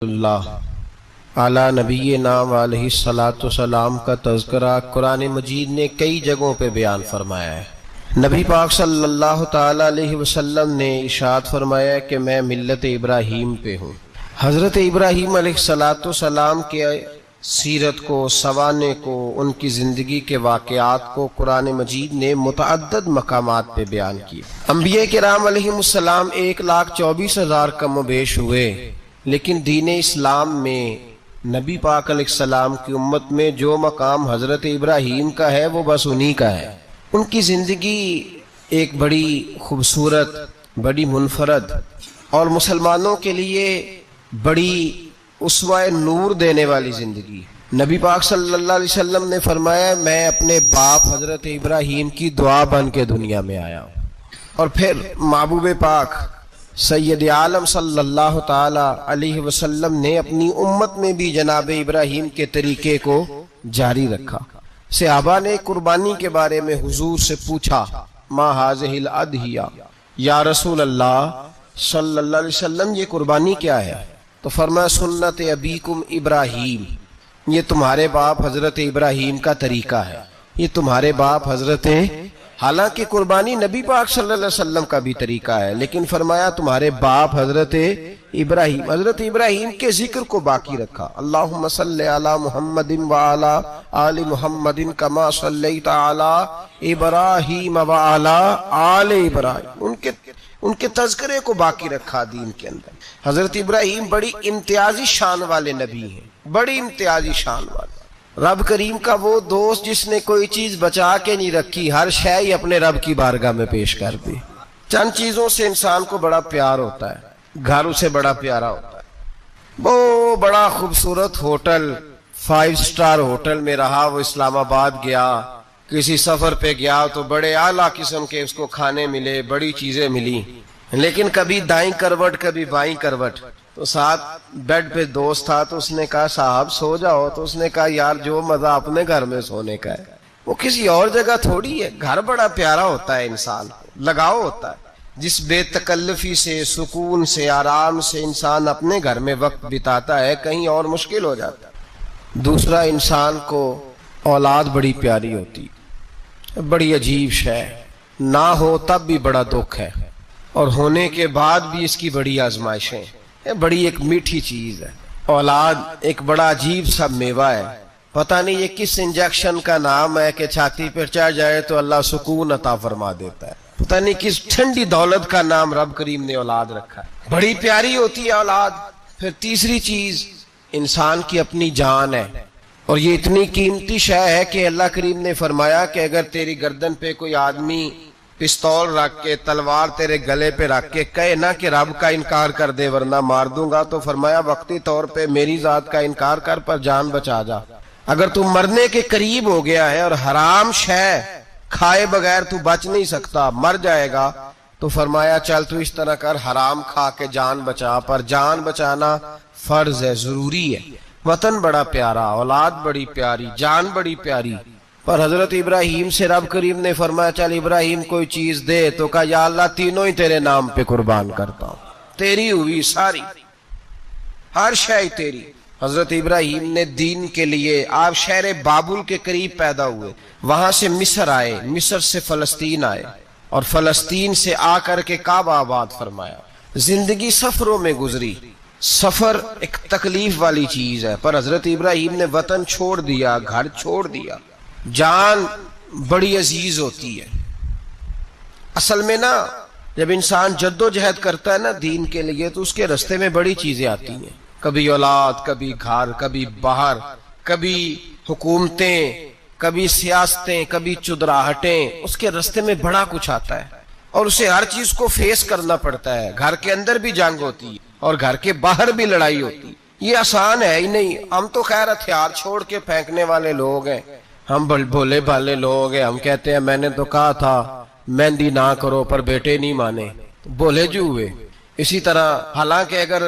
اللہ اعلیٰ نبینا علیہ الصلاۃ والسلام کا تذکرہ قرآن مجید نے کئی جگہوں پہ بیان فرمایا ہے۔ نبی پاک صلی اللہ تعالیٰ علیہ وسلم نے ارشاد فرمایا کہ میں ملت ابراہیم پہ ہوں۔ حضرت ابراہیم علیہ الصلاۃ والسلام کے سیرت کو، سوانح کو، ان کی زندگی کے واقعات کو قرآن مجید نے متعدد مقامات پہ بیان کیا۔ انبیاء کرام علیہ السلام 1,24,000 کم و بیش ہوئے، لیکن دین اسلام میں نبی پاک علیہ السلام کی امت میں جو مقام حضرت ابراہیم کا ہے وہ بس انہی کا ہے۔ ان کی زندگی ایک بڑی خوبصورت، بڑی منفرد اور مسلمانوں کے لیے بڑی اسوہ نور دینے والی زندگی۔ نبی پاک صلی اللہ علیہ وسلم نے فرمایا میں اپنے باپ حضرت ابراہیم کی دعا بن کے دنیا میں آیا ہوں، اور پھر محبوب پاک سید عالم صلی اللہ تعالی علیہ وسلم نے اپنی امت میں بھی جناب ابراہیم کے طریقے کو جاری رکھا۔ صحابہ نے قربانی کے بارے میں حضور سے پوچھا، ما ہذہ الاضحیہ، یا رسول اللہ صلی اللہ علیہ وسلم یہ قربانی کیا ہے؟ تو فرمایا سنت ابیکم ابراہیم، یہ تمہارے باپ حضرت ابراہیم کا طریقہ ہے، یہ تمہارے باپ حضرت، حالانکہ قربانی نبی پاک صلی اللہ علیہ وسلم کا بھی طریقہ ہے، لیکن فرمایا تمہارے باپ حضرت ابراہیم، حضرت ابراہیم کے ذکر کو باقی رکھا۔ اللہم صلی علی محمد وعلی آل محمد کما صلیت علی ابراہیم وعلی آل ابراہیم، ان کے تذکرے کو باقی رکھا دین کے اندر۔ حضرت ابراہیم بڑی امتیازی شان والے نبی ہیں، بڑی امتیازی شان والے۔ رب کریم کا وہ دوست جس نے کوئی چیز بچا کے نہیں رکھی، ہر شے ہی اپنے رب کی بارگاہ میں پیش کر دی۔ چند چیزوں سے انسان کو بڑا پیار ہوتا ہے، گھر اسے بڑا پیارا ہوتا ہے۔ وہ بڑا خوبصورت ہوٹل، 5 سٹار ہوٹل میں رہا، وہ اسلام آباد گیا، کسی سفر پہ گیا تو بڑے اعلیٰ قسم کے اس کو کھانے ملے، بڑی چیزیں ملی، لیکن کبھی دائیں کروٹ کبھی بائیں کروٹ۔ تو ساتھ بیڈ پہ دوست تھا تو اس نے کہا صاحب سو جاؤ، تو اس نے کہا یار جو مزہ اپنے گھر میں سونے کا ہے وہ کسی اور جگہ تھوڑی ہے۔ گھر بڑا پیارا ہوتا ہے، انسان لگاؤ ہوتا ہے، جس بے تکلفی سے، سکون سے، آرام سے انسان اپنے گھر میں وقت بتاتا ہے، کہیں اور مشکل ہو جاتا ہے۔ دوسرا، انسان کو اولاد بڑی پیاری ہوتی، بڑی عجیب شے، نہ ہو تب بھی بڑا دکھ ہے، اور ہونے کے بعد بھی اس کی بڑی آزمائشیں، بڑی ایک میٹھی چیز ہے۔ اولاد ایک بڑا عجیب سا میوہ ہے، پتہ نہیں یہ کس انجیکشن کا نام ہے کہ چھاتی پر چڑھ جائے تو اللہ سکون عطا فرما دیتا ہے، پتہ نہیں کس ٹھنڈی دولت کا نام رب کریم نے اولاد رکھا ہے، بڑی پیاری ہوتی ہے اولاد۔ پھر تیسری چیز انسان کی اپنی جان ہے، اور یہ اتنی قیمتی شے ہے کہ اللہ کریم نے فرمایا کہ اگر تیری گردن پہ کوئی آدمی پستول رکھ کے، تلوار تیرے گلے پہ رکھ کے کہے نہ کہ رب کا انکار کر دے ورنہ مار دوں گا، تو فرمایا وقتی طور پہ میری ذات کا انکار کر پر جان بچا جا۔ اگر تو مرنے کے قریب ہو گیا ہے اور حرام شے کھائے بغیر تو بچ نہیں سکتا، مر جائے گا، تو فرمایا چل تو اس طرح کر، حرام کھا کے جان بچا، پر جان بچانا فرض ہے، ضروری ہے۔ وطن بڑا پیارا، اولاد بڑی پیاری، جان بڑی پیاری، پر حضرت ابراہیم سے رب کریم نے فرمایا چل ابراہیم کوئی چیز دے، تو کہا یا اللہ تینوں ہی تیرے نام پہ قربان کرتا ہوں، تیری ہوئی ساری، ہر شے تیری۔ حضرت ابراہیم نے دین کے لیے، آپ شہر بابل کے قریب پیدا ہوئے، وہاں سے مصر آئے، مصر سے فلسطین آئے، اور فلسطین سے آ کر کے کعبہ آباد فرمایا۔ زندگی سفروں میں گزری، سفر ایک تکلیف والی چیز ہے، پر حضرت ابراہیم نے وطن چھوڑ دیا، گھر چھوڑ دیا۔ جان بڑی عزیز ہوتی ہے اصل میں نا، جب انسان جد و جہد کرتا ہے نا دین کے لیے تو اس کے رستے میں بڑی چیزیں آتی ہیں، کبھی اولاد، کبھی گھر، کبھی باہر، کبھی حکومتیں، کبھی سیاستیں، کبھی چدراہٹیں، اس کے رستے میں بڑا کچھ آتا ہے اور اسے ہر چیز کو فیس کرنا پڑتا ہے۔ گھر کے اندر بھی جنگ ہوتی ہے اور گھر کے باہر بھی لڑائی ہوتی ہے، یہ آسان ہے ہی نہیں۔ ہم تو خیر ہتھیار چھوڑ کے پھینکنے والے لوگ ہیں، ہم بھولے بھالے لوگ ہیں، ہم کہتے ہیں میں نے تو کہا تھا مہندی نہ کرو پر بیٹے نہیں مانے، بولے جو ہوئے۔ اسی طرح حالانکہ اگر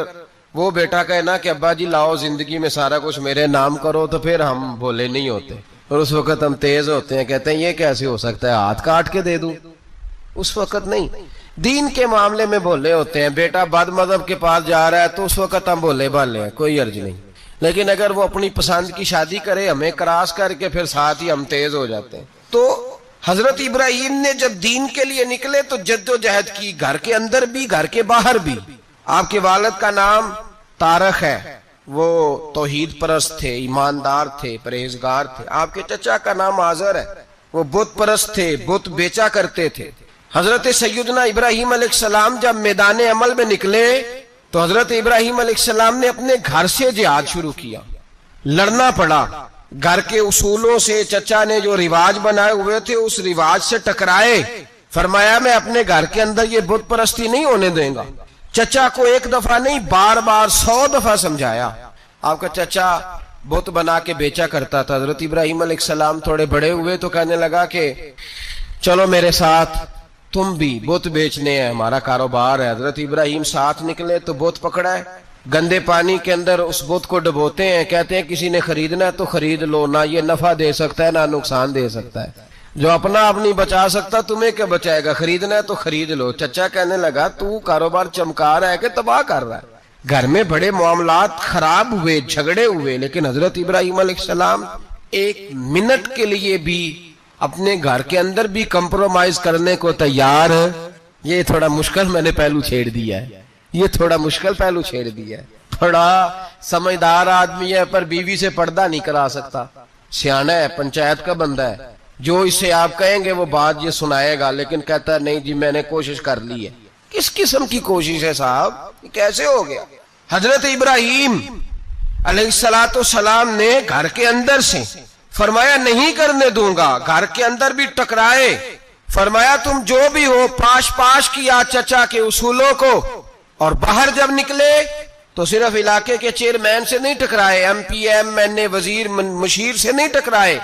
وہ بیٹا کہے نا کہ ابا جی لاؤ زندگی میں سارا کچھ میرے نام کرو تو پھر ہم بھولے نہیں ہوتے، اور اس وقت ہم تیز ہوتے ہیں، کہتے ہیں یہ کیسے ہو سکتا ہے، ہاتھ کاٹ کے دے دوں، اس وقت نہیں۔ دین کے معاملے میں بولے ہوتے ہیں، بیٹا بد مذہب کے پاس جا رہا ہے تو اس وقت ہم بولے بالے ہیں، کوئی عرض نہیں، لیکن اگر وہ اپنی پسند کی شادی کرے ہمیں کراس کر کے پھر ساتھ ہی ہم تیز ہو جاتے ہیں۔ تو حضرت ابراہیم نے جب دین کے لیے نکلے تو جد و جہد کی، گھر کے اندر بھی گھر کے باہر بھی۔ آپ کے والد کا نام طارق ہے، وہ توحید پرست تھے، ایماندار تھے، پرہیزگار تھے۔ آپ کے چچا کا نام آزر ہے، وہ بت پرست تھے، بت بیچا کرتے تھے۔ حضرت سیدنا ابراہیم علیہ السلام جب میدان عمل میں نکلے تو حضرت ابراہیم علیہ السلام نے اپنے گھر سے جہاد شروع کیا، لڑنا پڑا، گھر کے اصولوں سے، چچا نے جو رواج بنائے ہوئے تھے اس رواج سے ٹکرائے۔ فرمایا میں اپنے گھر کے اندر یہ بت پرستی نہیں ہونے دیں گا۔ چچا کو ایک دفعہ نہیں بار بار 100 دفعہ سمجھایا۔ آپ کا چچا بت بنا کے بیچا کرتا تھا۔ حضرت ابراہیم علیہ السلام تھوڑے بڑے ہوئے تو کہنے لگا کہ چلو میرے ساتھ، تم بھی بت بیچنے ہیں، ہمارا کاروبار ہے۔ حضرت ابراہیم ساتھ نکلے تو بت پکڑا ہے، گندے پانی کے اندر اس بت کو ڈبوتے ہیں، کہتے ہیں کسی نے خریدنا ہے تو خرید لو، نہ یہ نفع دے سکتا ہے نہ نقصان دے سکتا ہے، جو اپنا آپ نہیں بچا سکتا تمہیں کیا بچائے گا، خریدنا ہے تو خرید لو۔ چچا کہنے لگا تو کاروبار چمکا رہا ہے کہ تباہ کر رہا ہے۔ گھر میں بڑے معاملات خراب ہوئے، جھگڑے ہوئے، لیکن حضرت ابراہیم علیہ السلام ایک منٹ کے لیے بھی اپنے گھر کے اندر بھی کمپرومائز کرنے کو تیار ہے۔ یہ تھوڑا مشکل میں نے پہلو چھیڑ دیا ہے، یہ تھوڑا مشکل پہلو چھیڑ دیا ہے۔ بڑا سمجھدار آدمی ہے پر بیوی سے پردہ نہیں کرا سکتا، سیانا ہے، پنچایت کا بندہ ہے، جو اسے آپ کہیں گے وہ بات یہ سنائے گا، لیکن کہتا ہے نہیں جی میں نے کوشش کر لی ہے۔ کس قسم کی کوشش ہے صاحب، یہ کیسے ہو گیا؟ حضرت ابراہیم علیہ السلام نے گھر کے اندر سے فرمایا نہیں کرنے دوں گا، گھر کے اندر بھی ٹکرائے، فرمایا تم جو بھی ہو پاش پاش کیا چچا کے اصولوں کو، اور باہر جب نکلے تو صرف علاقے کے چیئرمین سے نہیں ٹکرائے، ایم پی ایم این اے وزیر مشیر سے نہیں ٹکرائے،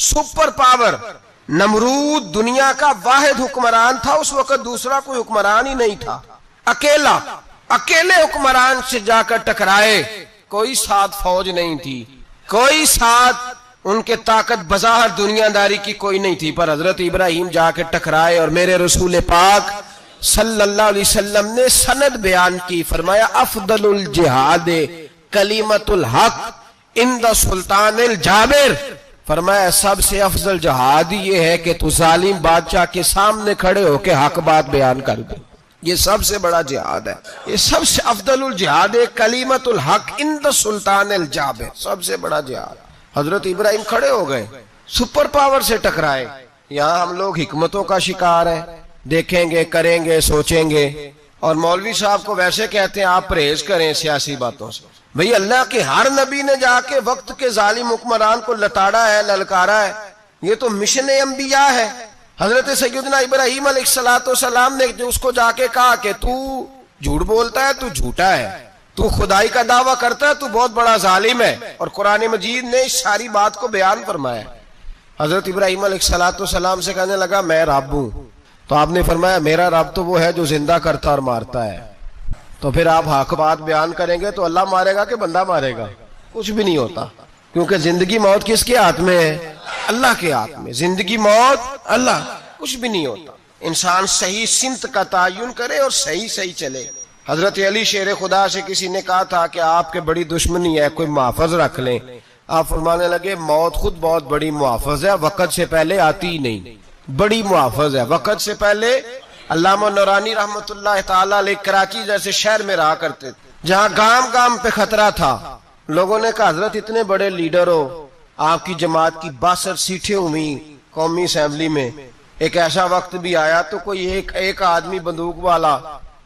سپر پاور نمرود دنیا کا واحد حکمران تھا اس وقت، دوسرا کوئی حکمران ہی نہیں تھا، اکیلے حکمران سے جا کر ٹکرائے، کوئی ساتھ فوج نہیں تھی، کوئی ساتھ ان کے طاقت بظاہر دنیا داری کی کوئی نہیں تھی، پر حضرت ابراہیم جا کے ٹکرائے، اور میرے رسول پاک صلی اللہ علیہ وسلم نے سند بیان کی، فرمایا افضل الجہاد کلمۃ الحق عند سلطان الجابر، فرمایا سب سے افضل جہاد یہ ہے کہ تو ظالم بادشاہ کے سامنے کھڑے ہو کے حق بات بیان کر دے، یہ سب سے بڑا جہاد ہے، یہ سب سے افضل الجہاد کلمۃ الحق عند سلطان الجابر، سب سے بڑا جہاد۔ حضرت ابراہیم کھڑے ہو گئے، سپر پاور سے ٹکرائے۔ یہاں ہم لوگ حکمتوں کا شکار ہیں، دیکھیں گے، کریں گے، سوچیں گے، اور مولوی صاحب کو ویسے کہتے ہیں آپ پرہیز کریں سیاسی باتوں سے۔ بھئی اللہ کے ہر نبی نے جا کے وقت کے ظالم حکمران کو لتاڑا ہے، للکارا ہے، یہ تو مشن انبیاء ہے۔ حضرت سیدنا ابراہیم علیہ السلام نے جو اس کو جا کے کہا کہ تو جھوٹ بولتا ہے، تو جھوٹا ہے، تو خدائی کا دعویٰ کرتا ہے، تو بہت بڑا ظالم ہے، اور قرآن مجید نے اس ساری بات کو بیان فرمایا۔ حضرت ابراہیم علیہ السلام سے کہنے لگا میں رب ہوں، تو آپ نے فرمایا میرا رب تو وہ ہے جو زندہ کرتا اور مارتا ہے۔ تو پھر آپ حق بات بیان کریں گے تو اللہ مارے گا کہ بندہ مارے گا؟ کچھ بھی نہیں ہوتا، کیونکہ زندگی موت کس کے ہاتھ میں ہے؟ اللہ کے ہاتھ میں، زندگی موت اللہ، کچھ بھی نہیں ہوتا۔ انسان صحیح سمت کا تعین کرے اور صحیح چلے۔ حضرت علی شیر خدا سے کسی نے کہا تھا کہ آپ کے بڑی دشمنی ہے، کوئی محافظ رکھ لیں۔ آپ فرمانے لگے موت خود بہت بڑی محافظ ہے، وقت سے پہلے آتی ہی نہیں، بڑی محافظ ہے وقت سے پہلے۔ علامہ نورانی رحمت اللہ تعالی علیہ کراچی جیسے شہر میں رہا کرتے تھے، جہاں گام گام پہ خطرہ تھا۔ لوگوں نے کہا حضرت اتنے بڑے لیڈر ہو، آپ کی جماعت کی 62 سیٹیں ہوئی قومی اسمبلی میں، ایک ایسا وقت بھی آیا تو کوئی ایک آدمی بندوق والا۔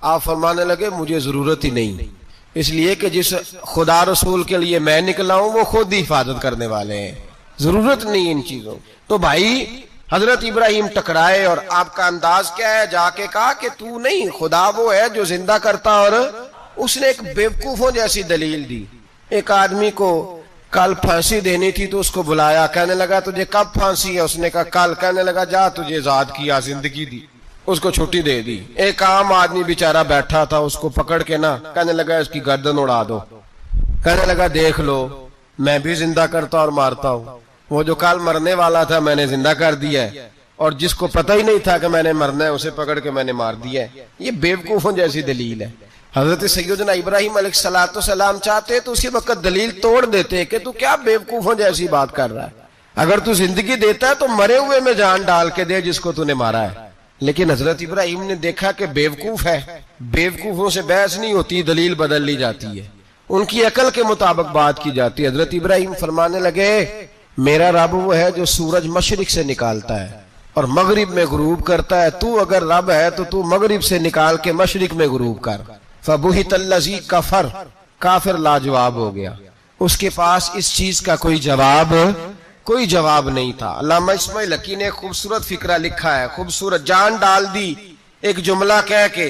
آپ فرمانے لگے مجھے ضرورت ہی نہیں، اس لیے کہ جس خدا رسول کے لیے میں نکلا ہوں وہ خود ہی حفاظت کرنے والے ہیں، ضرورت نہیں ان چیزوں۔ تو بھائی حضرت ابراہیم ٹکرائے، اور آپ کا انداز کیا ہے؟ جا کے کہا کہ تو نہیں، خدا وہ ہے جو زندہ کرتا، اور اس نے ایک بیوقوفوں جیسی دلیل دی۔ ایک آدمی کو کل پھانسی دینی تھی تو اس کو بلایا، کہنے لگا تجھے کب پھانسی ہے؟ اس نے کہا کل۔ کہنے لگا جا تجھے آزاد کیا، زندگی دی، اس کو چھٹی دے دی۔ ایک عام آدمی بیچارہ بیٹھا تھا، اس کو پکڑ کے نا کہنے لگا اس کی گردن اڑا دو، کہنے لگا دیکھ لو میں بھی زندہ کرتا اور مارتا ہوں، وہ جو کل مرنے والا تھا میں نے زندہ کر دیا ہے، اور جس کو پتہ ہی نہیں تھا کہ میں نے مرنا ہے اسے پکڑ کے میں نے مار دیا ہے. یہ بیوقوفوں جیسی دلیل ہے. حضرت سیدنا ابراہیم علیہ السلام چاہتے تو اسی وقت دلیل توڑ دیتے کہ تو کیا بیوقوفوں جیسی بات کر رہا ہے, اگر تو زندگی دیتا ہے تو مرے ہوئے میں جان ڈال کے دے جس کو تو نے مارا ہے. لیکن حضرت ابراہیم نے دیکھا کہ بیوقوف ہے, بیوقوفوں سے بحث نہیں ہوتی, دلیل بدل لی جاتی ہے, ان کی عقل کے مطابق بات کی جاتی ہے. حضرت ابراہیم فرمانے لگے میرا رب وہ ہے جو سورج مشرق سے نکالتا ہے اور مغرب میں غروب کرتا ہے, تو اگر رب ہے تو تو مغرب سے نکال کے مشرق میں غروب کر. فبہت الذی کفر, کافر لاجواب ہو گیا, اس کے پاس اس چیز کا کوئی جواب نہیں تھا. علامہ اسماعیل حقی نے خوبصورت فقرہ لکھا ہے, خوبصورت, جان ڈال دی ایک جملہ کہہ کے.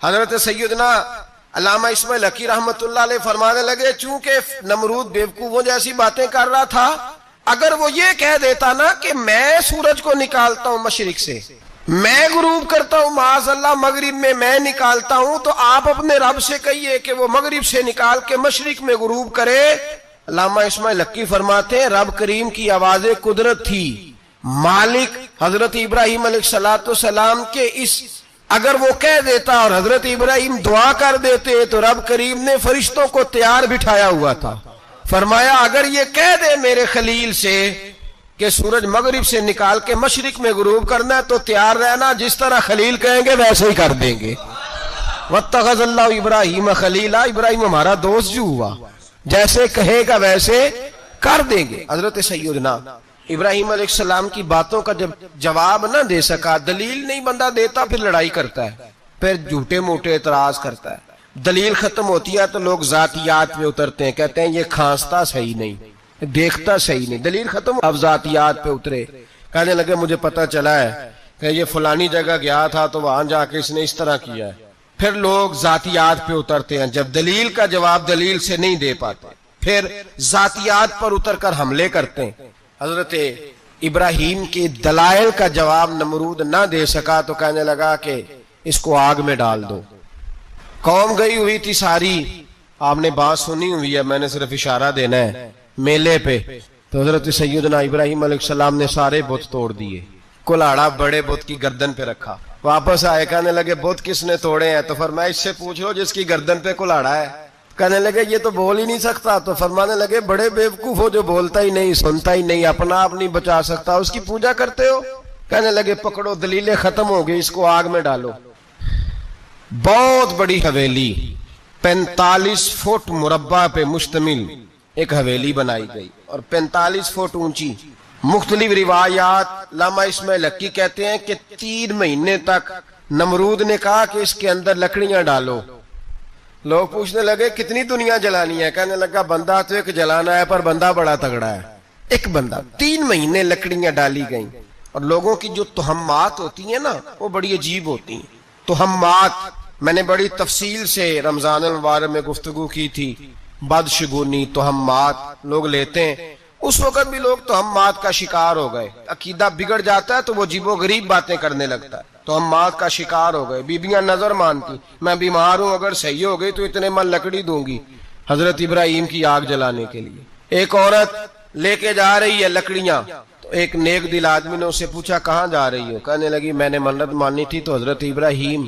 حضرت سیدنا علامہ اسماعیل حقی رحمت اللہ علیہ فرمانے لگے چونکہ نمرود بیوقوفوں جیسی باتیں کر رہا تھا, اگر وہ یہ کہہ دیتا نا کہ میں سورج کو نکالتا ہوں مشرق سے, میں غروب کرتا ہوں معاذ اللہ مغرب میں نکالتا ہوں, تو آپ اپنے رب سے کہیے کہ وہ مغرب سے نکال کے مشرق میں غروب کرے. علامہ اسماعیل حقی فرماتے ہیں رب کریم کی آواز قدرت تھی, مالک حضرت ابراہیم علیہ السلام کے اس, اگر وہ کہہ دیتا اور حضرت ابراہیم دعا کر دیتے تو رب کریم نے فرشتوں کو تیار بٹھایا ہوا تھا. فرمایا اگر یہ کہہ دے میرے خلیل سے کہ سورج مغرب سے نکال کے مشرق میں غروب کرنا ہے تو تیار رہنا, جس طرح خلیل کہیں گے ویسے ہی کر دیں گے. واتخذ اللہ ابراہیم خلیلا, ابراہیم ہمارا دوست جو ہوا, جیسے کہے گا ویسے کر دیں گے. حضرت سیدنا ابراہیم علیہ السلام کی باتوں کا جب جواب نہ دے سکا, دلیل نہیں بندہ دیتا پھر لڑائی کرتا ہے, پھر جھوٹے موٹے اعتراض کرتا ہے. دلیل ختم ہوتی ہے تو لوگ ذاتیات پہ اترتے ہیں, کہتے ہیں یہ کھانستا صحیح نہیں, دیکھتا صحیح نہیں. دلیل ختم, اب ذاتیات پہ اترے, کہنے لگے مجھے پتا چلا ہے کہ یہ فلانی جگہ گیا تھا تو وہاں جا کے اس نے اس طرح کیا ہے. پھر لوگ ذاتیات پہ اترتے ہیں, جب دلیل کا جواب دلیل سے نہیں دے پاتے پھر ذاتیات پر اتر کر حملے کرتے ہیں. حضرت ابراہیم کے دلائل کا جواب نمرود نہ دے سکا تو کہنے لگا کہ اس کو آگ میں ڈال دو. قوم گئی ہوئی تھی ساری, آپ نے بات سنی ہوئی ہے, میں نے صرف اشارہ دینا ہے, میلے پہ. تو حضرت سیدنا ابراہیم علیہ السلام نے سارے بت توڑ دیے, کلاڑا بڑے بت کی گردن پہ رکھا. واپس آئے, کہنے لگے بت کس نے توڑے ہیں؟ تو فرمایا اس سے پوچھ لو جس کی گردن پہ کلاڑا ہے. کہنے لگے یہ تو بول ہی نہیں سکتا. تو فرمانے لگے بڑے بیوقوف ہو, جو بولتا ہی نہیں, سنتا ہی نہیں, اپنا آپ نہیں بچا سکتا, اس کی پوجا کرتے ہو. کہنے لگے پکڑو, دلیلیں ختم ہو گئی, اس کو آگ میں ڈالو. بہت بڑی حویلی 45 فٹ مربع پہ مشتمل ایک حویلی بنائی گئی اور 45 فٹ اونچی. مختلف روایات, علامہ اسماعیل حقی کہتے ہیں کہ 3 مہینے تک نمرود نے کہا کہ اس کے اندر لکڑیاں ڈالو. لوگ پوچھنے لگے کتنی دنیا جلانی ہے؟ کہنے لگا بندہ تو ایک جلانا ہے, پر بندہ بڑا تگڑا ہے, ایک بندہ. 3 مہینے لکڑیاں ڈالی گئیں. اور لوگوں کی جو تہمات ہوتی ہیں نا وہ بڑی عجیب ہوتی ہیں. تہمات میں نے بڑی تفصیل سے رمضان المبارک میں گفتگو کی تھی. بدشگونی, تہمات لوگ لیتے ہیں. اس وقت بھی لوگ تہمات کا شکار ہو گئے. عقیدہ بگڑ جاتا ہے تو وہ عجیب و غریب باتیں کرنے لگتا ہے. تہمات کا شکار ہو گئے. بیبیاں نظر مانتی, میں بیمار ہوں, اگر صحیح ہو گئی تو اتنے من لکڑی دوں گی حضرت ابراہیم کی آگ جلانے کے لیے. ایک عورت لے کے جا رہی ہے لکڑیاں, تو ایک نیک دل آدمی نے اس سے پوچھا کہاں جا رہی ہو؟ کہنے لگی میں نے منت مانی تھی تو حضرت ابراہیم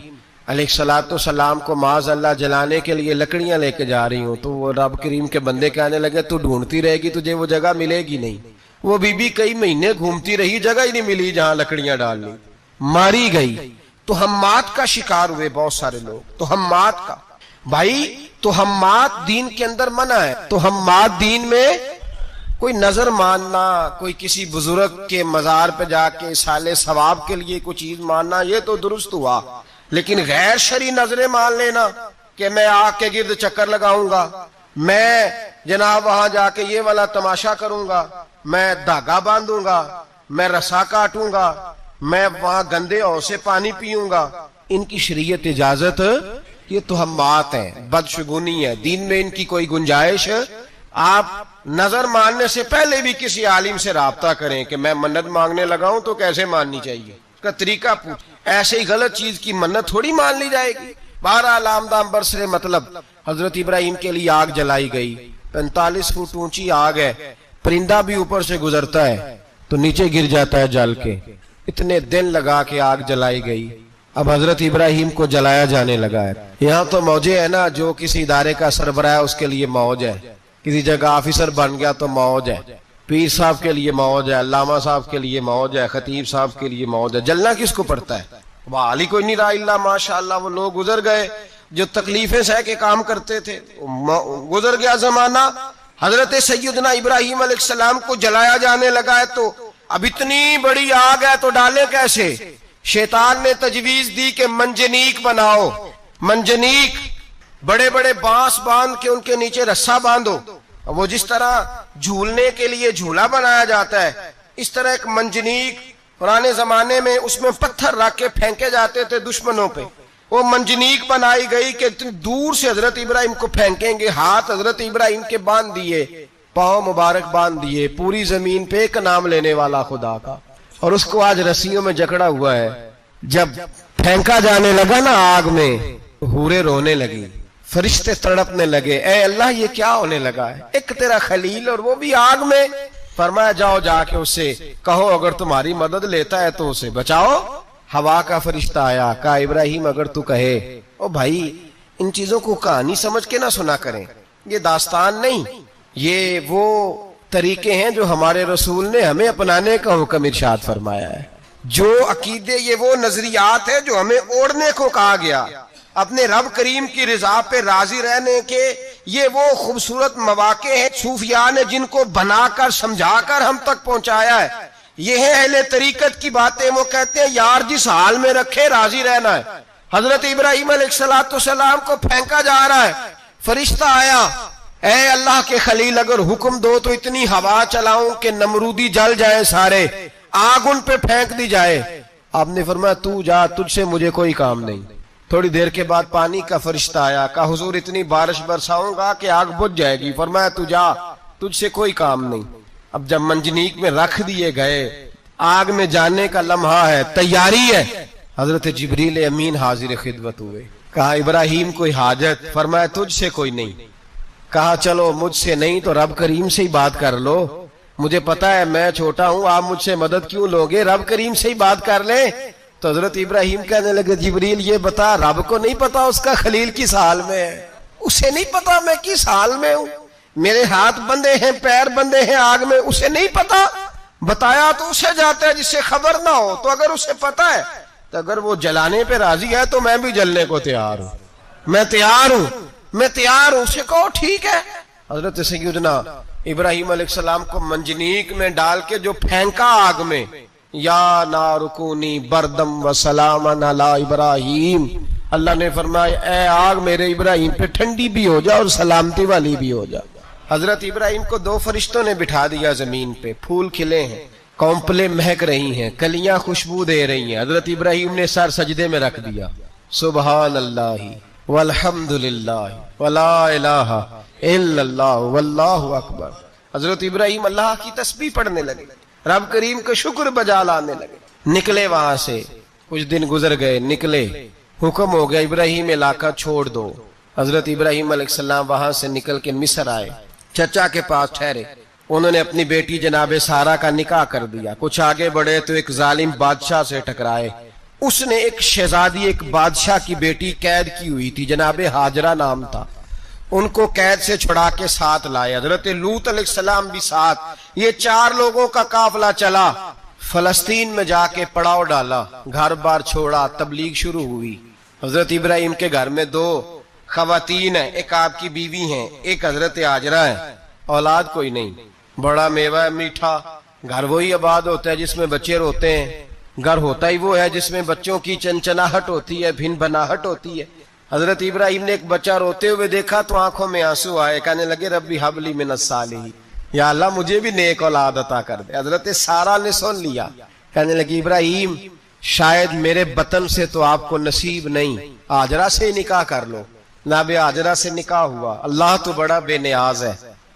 علیہ السلام کو معاذ اللہ جلانے کے لیے لکڑیاں لے کے جا رہی ہوں. تو وہ رب کریم کے بندے کہنے لگے تو ڈھونڈتی رہے گی, تجھے وہ جگہ ملے گی نہیں. وہ بی بی کئی مہینے گھومتی رہی, جگہ ہی نہیں ملی جہاں لکڑیاں ڈالنی, ماری گئی. تہمات کا شکار ہوئے بہت سارے لوگ. تہمات کا بھائی, تہمات دین کے اندر منع ہے. تہمات دین میں کوئی نظر ماننا, کوئی کسی بزرگ کے مزار پہ جا کے سالے ثواب کے لیے کوئی چیز ماننا, یہ تو درست ہوا. لیکن غیر شرعی نظریں مان لینا کہ میں آگ کے گرد چکر لگاؤں گا, میں جناب وہاں جا کے یہ والا تماشا کروں گا, میں دھاگا باندھوں گا, میں رسا کاٹوں گا, میں وہاں گندے اور سے پانی پیوں گا, ان کی شریعت اجازت, یہ تہمات ہیں, بدشگونی ہے. دین میں ان کی کوئی گنجائش. آپ نظر ماننے سے پہلے بھی کسی عالم سے رابطہ کریں کہ میں منت مانگنے لگا ہوں تو کیسے ماننی چاہیے, اس کا طریقہ پوچھ. ایسے ہی غلط چیز کی منت تھوڑی مان لی جائے گی. بہرحال آمدام برسرے مطلب حضرت ابراہیم کے لیے آگ جلائی گئی. 45 فٹ اونچی آگ ہے, پرندہ بھی اوپر سے گزرتا ہے تو نیچے گر جاتا ہے جل کے. اتنے دن لگا کے آگ جلائی گئی، اب حضرت ابراہیم کو جلایا جانے لگا ہے۔ یہاں تو موجیں ہے نا، جو کسی ادارے کا سربراہ ہے اس کے لیے موج ہے، کسی جگہ آفیسر بن گیا تو موج ہے، پیر صاحب کے لیے موج ہے، علامہ صاحب کے لیے موج ہے، خطیب صاحب کے لیے موج ہے۔ جلنا کس کو پڑتا ہے؟ بحال ہی کوئی نہیں رہا الا ماشاءاللہ۔ وہ لوگ گزر گئے جو تکلیفیں سہ کے کام کرتے تھے، گزر گیا زمانہ۔ حضرت سیدنا ابراہیم علیہ السلام کو جلایا جانے لگا ہے، تو اب اتنی بڑی آگ ہے تو ڈالے کیسے؟ شیطان نے تجویز دی کہ منجنیق بناؤ، منجنیق، بڑے بڑے بانس باندھ کے ان کے نیچے رسا باندھو، وہ جس طرح جھولنے کے لیے جھولا بنایا جاتا ہے اس طرح ایک منجنیق پرانے زمانے میں اس میں پتھر رکھ کے پھینکے جاتے تھے دشمنوں پہ، وہ منجنیق بنائی گئی کہ اتنی دور سے حضرت ابراہیم کو پھینکیں گے۔ ہاتھ حضرت ابراہیم کے باندھ دیے، پاؤں مبارک باندھ دیے، پوری زمین پہ ایک نام لینے والا خدا کا، اور اس کو آج رسیوں میں جکڑا ہوا ہے۔ جب پھینکا جانے لگا نا آگ میں، حوریں رونے لگی، فرشتے تڑپنے لگے، اے اللہ یہ کیا ہونے لگا ہے؟ ایک تیرا خلیل اور وہ بھی آگ میں۔ فرمایا جاؤ جا کے اس سے کہو اگر تمہاری مدد لیتا ہے تو اسے بچاؤ۔ ہوا کا فرشتہ آیا، کہا ابراہیم اگر تو کہے۔ او بھائی ان چیزوں کو کہانی سمجھ کے نہ سنا کریں، یہ داستان نہیں، یہ وہ طریقے ہیں جو ہمارے رسول نے ہمیں اپنانے کا حکم ارشاد فرمایا ہے۔ جو عقیدے، یہ وہ نظریات ہے جو ہمیں اوڑھنے کو کہا گیا، اپنے رب کریم کی رضا پہ راضی رہنے کے یہ وہ خوبصورت مواقع ہیں صوفیاء نے جن کو بنا کر سمجھا کر ہم تک پہنچایا ہے۔ یہ ہے اہل طریقت کی باتیں، وہ کہتے ہیں یار جس حال میں رکھے راضی رہنا ہے۔ حضرت ابراہیم علیہ السلام کو پھینکا جا رہا ہے، فرشتہ آیا، اے اللہ کے خلیل اگر حکم دو تو اتنی ہوا چلاؤں کہ نمرودی جل جائے سارے، آگ ان پہ پھینک دی جائے۔ آپ نے فرمایا تو جا، تجھ سے مجھے کوئی کام نہیں۔ تھوڑی دیر کے بعد پانی کا فرشتہ آیا، کہا حضور اتنی بارش برساؤں گا کہ آگ بجھ جائے گی۔ فرمایا تو جا، تجھ سے کوئی کام نہیں۔ اب جب منجنیق میں رکھ دیے گئے، آگ میں جانے کا لمحہ ہے، تیاری ہے، حضرت جبریل امین حاضر خدمت ہوئے، کہا ابراہیم کوئی حاجت؟ فرمایا تجھ سے کوئی نہیں۔ کہا چلو مجھ سے نہیں تو رب کریم سے ہی بات کر لو، مجھے پتا ہے میں چھوٹا ہوں، آپ مجھ سے مدد کیوں لوگے، رب کریم سے ہی بات کر لیں۔ تو حضرت ابراہیم کہنے لگے جبریل یہ بتا، رب کو نہیں پتا اس کا خلیل کس حال میں ہے، اسے نہیں پتا میں کس حال میں ہوں، میرے ہاتھ بندے ہیں، پیر بندے ہیں آگ میں، اسے نہیں پتا۔ بتایا تو اسے جاتا ہے جس سے خبر نہ ہو، تو اگر اسے پتا ہے تو اگر وہ جلانے پہ راضی ہے تو میں بھی جلنے کو تیار ہوں، میں تیار ہوں، میں تیار ہوں۔ اسے کہو ٹھیک ہے۔ حضرت سیدنا ابراہیم علیہ السلام کو منجنیق میں ڈال کے جو پھینکا آگ میں، یا نار کونی بردم و سلامن علی ابراہیم، اللہ نے فرمایا اے آگ میرے ابراہیم پہ ٹھنڈی بھی ہو جا اور سلامتی والی بھی ہو جا۔ حضرت ابراہیم کو دو فرشتوں نے بٹھا دیا زمین پہ، پھول کھلے ہیں، کونپلیں مہک رہی ہیں، کلیاں خوشبو دے رہی ہیں۔ حضرت ابراہیم نے سر سجدے میں رکھ دیا، سبحان اللہ والحمد للہ ولا الہ الا اللہ واللہ اکبر۔ حضرت ابراہیم اللہ کی تسبیح پڑھنے لگے، رب کریم کا شکر بجا لانے لگے۔ نکلے وہاں سے، کچھ دن گزر گئے، نکلے، حکم ہو گیا ابراہیم علاقہ چھوڑ دو۔ حضرت ابراہیم علیہ السلام وہاں سے نکل کے مصر آئے، چچا کے پاس ٹھہرے، انہوں نے اپنی بیٹی جناب سارہ کا نکاح کر دیا۔ کچھ آگے بڑھے تو ایک ظالم بادشاہ سے ٹکرائے، اس نے ایک شہزادی، ایک بادشاہ کی بیٹی قید کی ہوئی تھی، جناب ہاجرہ نام تھا، ان کو قید سے چھڑا کے ساتھ لائے۔ حضرت لوط علیہ السلام بھی ساتھ، یہ 4 لوگوں کا قافلہ چلا، فلسطین میں جا کے پڑاؤ ڈالا، گھر بار چھوڑا، تبلیغ شروع ہوئی۔ حضرت ابراہیم کے گھر میں 2 خواتین ہیں، ایک آپ کی بیوی ہیں، ایک حضرت ہاجرہ ہیں، اولاد کوئی نہیں، بڑا میوہ ہے میٹھا، گھر وہی آباد ہوتا ہے جس میں بچے روتے ہیں، گھر ہوتا ہی وہ ہے جس میں بچوں کی چنچناہٹ ہوتی ہے، بھن بناہٹ ہوتی ہے۔ حضرت ابراہیم نے ایک بچہ روتے ہوئے دیکھا تو آنکھوں میں آنسو آئے، کہنے لگے ربی ہب لی من الصالحین، یا اللہ مجھے بھی نیک اولاد عطا کر دے۔ حضرت سارہ نے سن لیا، کہنے لگی ابراہیم شاید میرے بطن سے تو آپ کو نصیب نہیں، ہاجرہ سے نکاح کر لو۔ جناب ہاجرہ سے نکاح ہوا۔ اللہ تو بڑا بے نیاز ہے،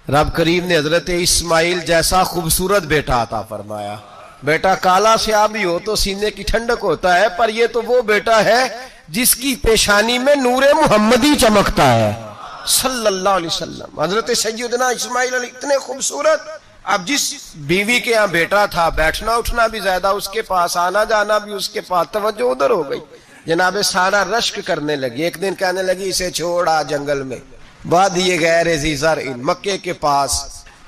رب کریم نے حضرت اسماعیل جیسا خوبصورت بیٹا عطا فرمایا۔ بیٹا کالا سیابی ہو تو سینے کی ٹھنڈک ہوتا ہے، پر یہ تو وہ بیٹا ہے جس کی پیشانی میں نور محمدی چمکتا ہے صلی اللہ علیہ وسلم۔ حضرت سیدنا اسماعیل علیہ اتنے خوبصورت، اب جس بیوی کے یہاں بیٹا تھا، بیٹھنا اٹھنا بھی زیادہ اس کے پاس، آنا جانا بھی اس کے پاس، توجہ ادھر ہو گئی، جناب سارا رشک کرنے لگی۔ ایک دن کہنے لگی اسے چھوڑا جنگل میں، وادی غیر ذی زرع، مکے کے پاس،